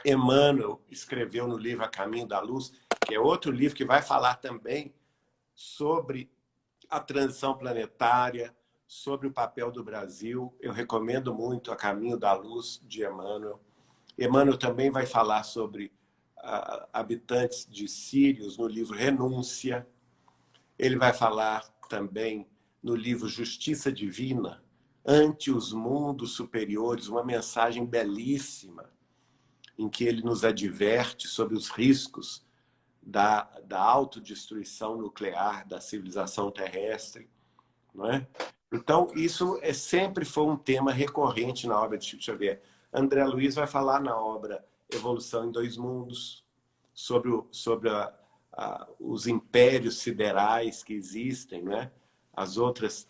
Emmanuel escreveu no livro A Caminho da Luz, que é outro livro que vai falar também sobre a transição planetária, sobre o papel do Brasil. Eu recomendo muito A Caminho da Luz, de Emmanuel. Emmanuel também vai falar sobre habitantes de Sírios no livro Renúncia. Ele vai falar também no livro Justiça Divina, Ante os Mundos Superiores, uma mensagem belíssima, em que ele nos adverte sobre os riscos da autodestruição nuclear da civilização terrestre, não é? Então, isso sempre foi um tema recorrente na obra de Chico Xavier. André Luiz vai falar na obra Evolução em Dois Mundos, sobre os impérios siderais que existem, né? As outras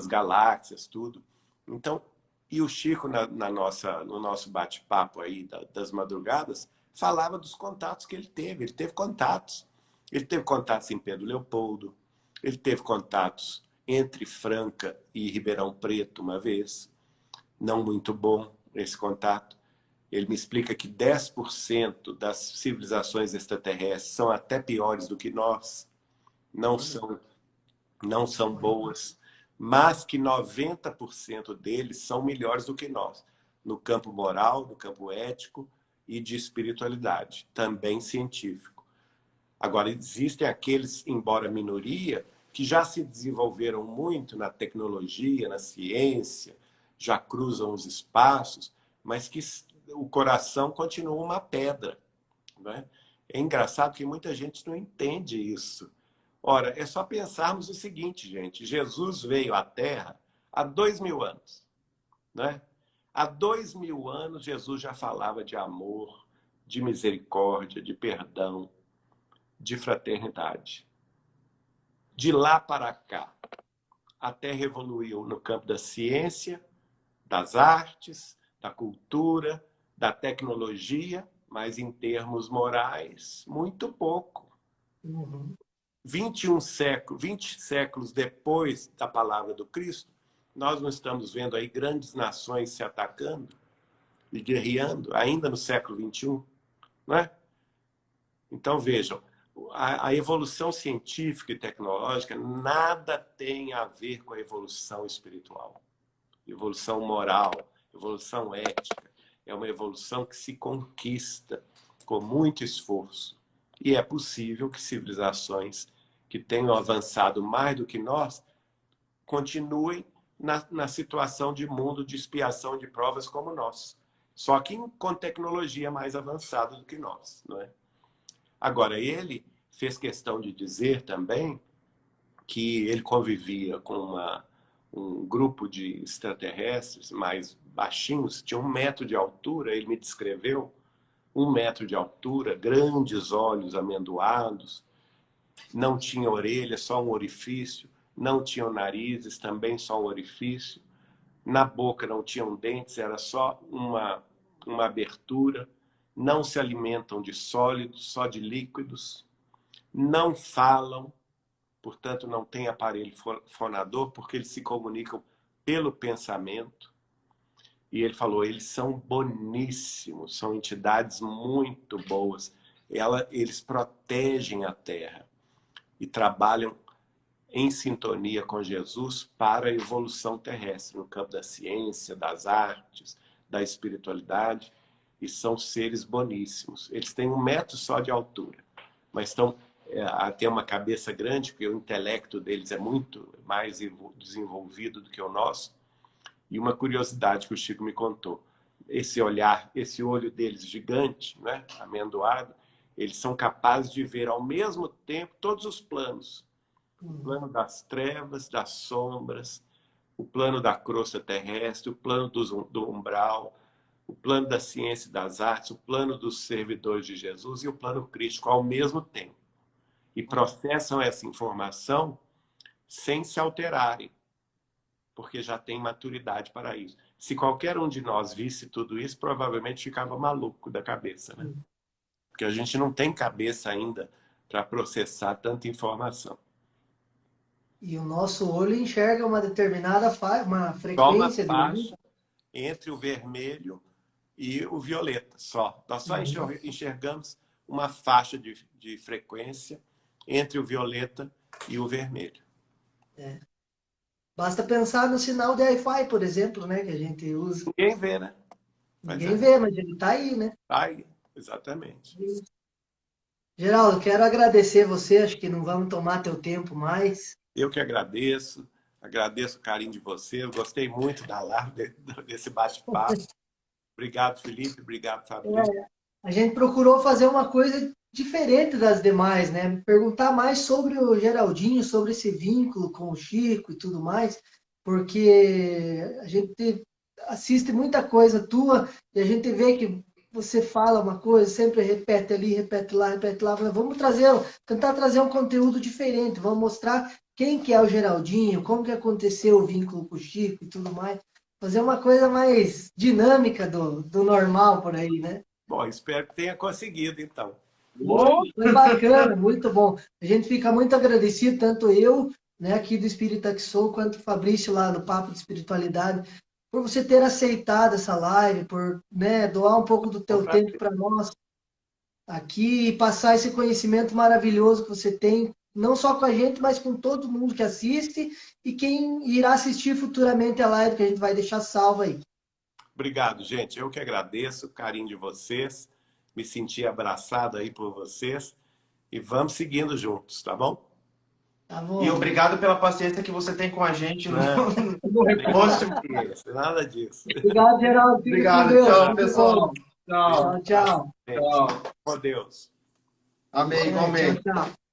galáxias, tudo. Então, e o Chico, no nosso bate-papo aí das madrugadas, falava dos contatos que ele teve. Ele teve contatos. Ele teve contatos em Pedro Leopoldo, ele teve contatos entre Franca e Ribeirão Preto uma vez. Não muito bom esse contato. Ele me explica que 10% das civilizações extraterrestres são até piores do que nós. Não são boas, mas que 90% deles são melhores do que nós, no campo moral, no campo ético e de espiritualidade, também científico. Agora, existem aqueles, embora minoria, que já se desenvolveram muito na tecnologia, na ciência, já cruzam os espaços, mas que o coração continua uma pedra. Né? É engraçado que muita gente não entende isso. Ora, é só pensarmos o seguinte, gente. Jesus veio à Terra há 2000 anos. Né? Há 2000 anos, Jesus já falava de amor, de misericórdia, de perdão, de fraternidade. De lá para cá, a Terra evoluiu no campo da ciência, das artes, da cultura, da tecnologia, mas em termos morais, muito pouco. 20 séculos depois da palavra do Cristo, nós não estamos vendo aí grandes nações se atacando e guerreando, ainda no século XXI, não é? Então, vejam, a evolução científica e tecnológica nada tem a ver com a evolução espiritual, evolução moral, evolução ética. É uma evolução que se conquista com muito esforço. E é possível que civilizações que tenham avançado mais do que nós continuem na situação de mundo de expiação de provas como nós. Só que com tecnologia mais avançada do que nós, não é? Agora, ele fez questão de dizer também que ele convivia com um grupo de extraterrestres mais baixinhos, tinha 1 metro de altura, ele me descreveu 1 metro de altura, grandes olhos amendoados, não tinha orelha, só um orifício, não tinham narizes, também só um orifício, na boca não tinham dentes, era só uma abertura, não se alimentam de sólidos, só de líquidos, não falam, portanto não tem aparelho fonador, porque eles se comunicam pelo pensamento. E ele falou, eles são boníssimos, são entidades muito boas. Eles protegem a Terra e trabalham em sintonia com Jesus para a evolução terrestre, no campo da ciência, das artes, da espiritualidade, e são seres boníssimos. Eles têm 1 metro só de altura, mas têm uma cabeça grande, porque o intelecto deles é muito mais desenvolvido do que o nosso. E uma curiosidade que o Chico me contou, esse olho deles gigante, né, amendoado, eles são capazes de ver ao mesmo tempo todos os planos. O plano das trevas, das sombras, o plano da crosta terrestre, o plano do umbral, o plano da ciência e das artes, o plano dos servidores de Jesus e o plano crístico ao mesmo tempo. E processam essa informação sem se alterarem, porque já tem maturidade para isso. Se qualquer um de nós visse tudo isso, provavelmente ficava maluco da cabeça, né? Porque a gente não tem cabeça ainda para processar tanta informação. E o nosso olho enxerga uma determinada uma Só uma frequência de luz. faixa entre o vermelho e o violeta, só. Nós só enxergamos uma faixa de frequência entre o violeta e o vermelho. É. Basta pensar no sinal de Wi-Fi, por exemplo, né, que a gente usa. Ninguém vê, né? Ninguém vê, mas ele está aí, né? Tá aí, exatamente. Geraldo, quero agradecer você, acho que não vamos tomar teu tempo mais. Eu que agradeço o carinho de você, eu gostei muito da live, desse bate-papo. Obrigado, Felipe, obrigado, Fabrício. A gente procurou fazer uma coisa diferente das demais, né? Perguntar mais sobre o Geraldinho, sobre esse vínculo com o Chico e tudo mais, porque a gente assiste muita coisa tua e a gente vê que você fala uma coisa, sempre repete ali, repete lá, repete lá. Vamos tentar trazer um conteúdo diferente, vamos mostrar quem que é o Geraldinho, como que aconteceu o vínculo com o Chico e tudo mais. Fazer uma coisa mais dinâmica do normal por aí, né? Bom, espero que tenha conseguido, então. Foi bacana, muito bom. A gente fica muito agradecido, tanto eu, né, aqui do Espírita que Sou, quanto o Fabrício lá do Papo de Espiritualidade, por você ter aceitado essa live, por, né, doar um pouco do teu tempo para nós aqui e passar esse conhecimento maravilhoso que você tem, não só com a gente, mas com todo mundo que assiste e quem irá assistir futuramente a live, que a gente vai deixar salva aí. Obrigado, gente. Eu que agradeço o carinho de vocês. Me senti abraçado aí por vocês. E vamos seguindo juntos, tá bom? Tá bom. E obrigado pela paciência que você tem com a gente no, Não. no reposto. Nada disso. Obrigado, Geraldo. Fica Obrigado, com Deus. tchau, Tudo pessoal. bom. Tchau. Tchau, tchau. Gente, Tchau. com Deus. Amém, igualmente. Tchau, tchau.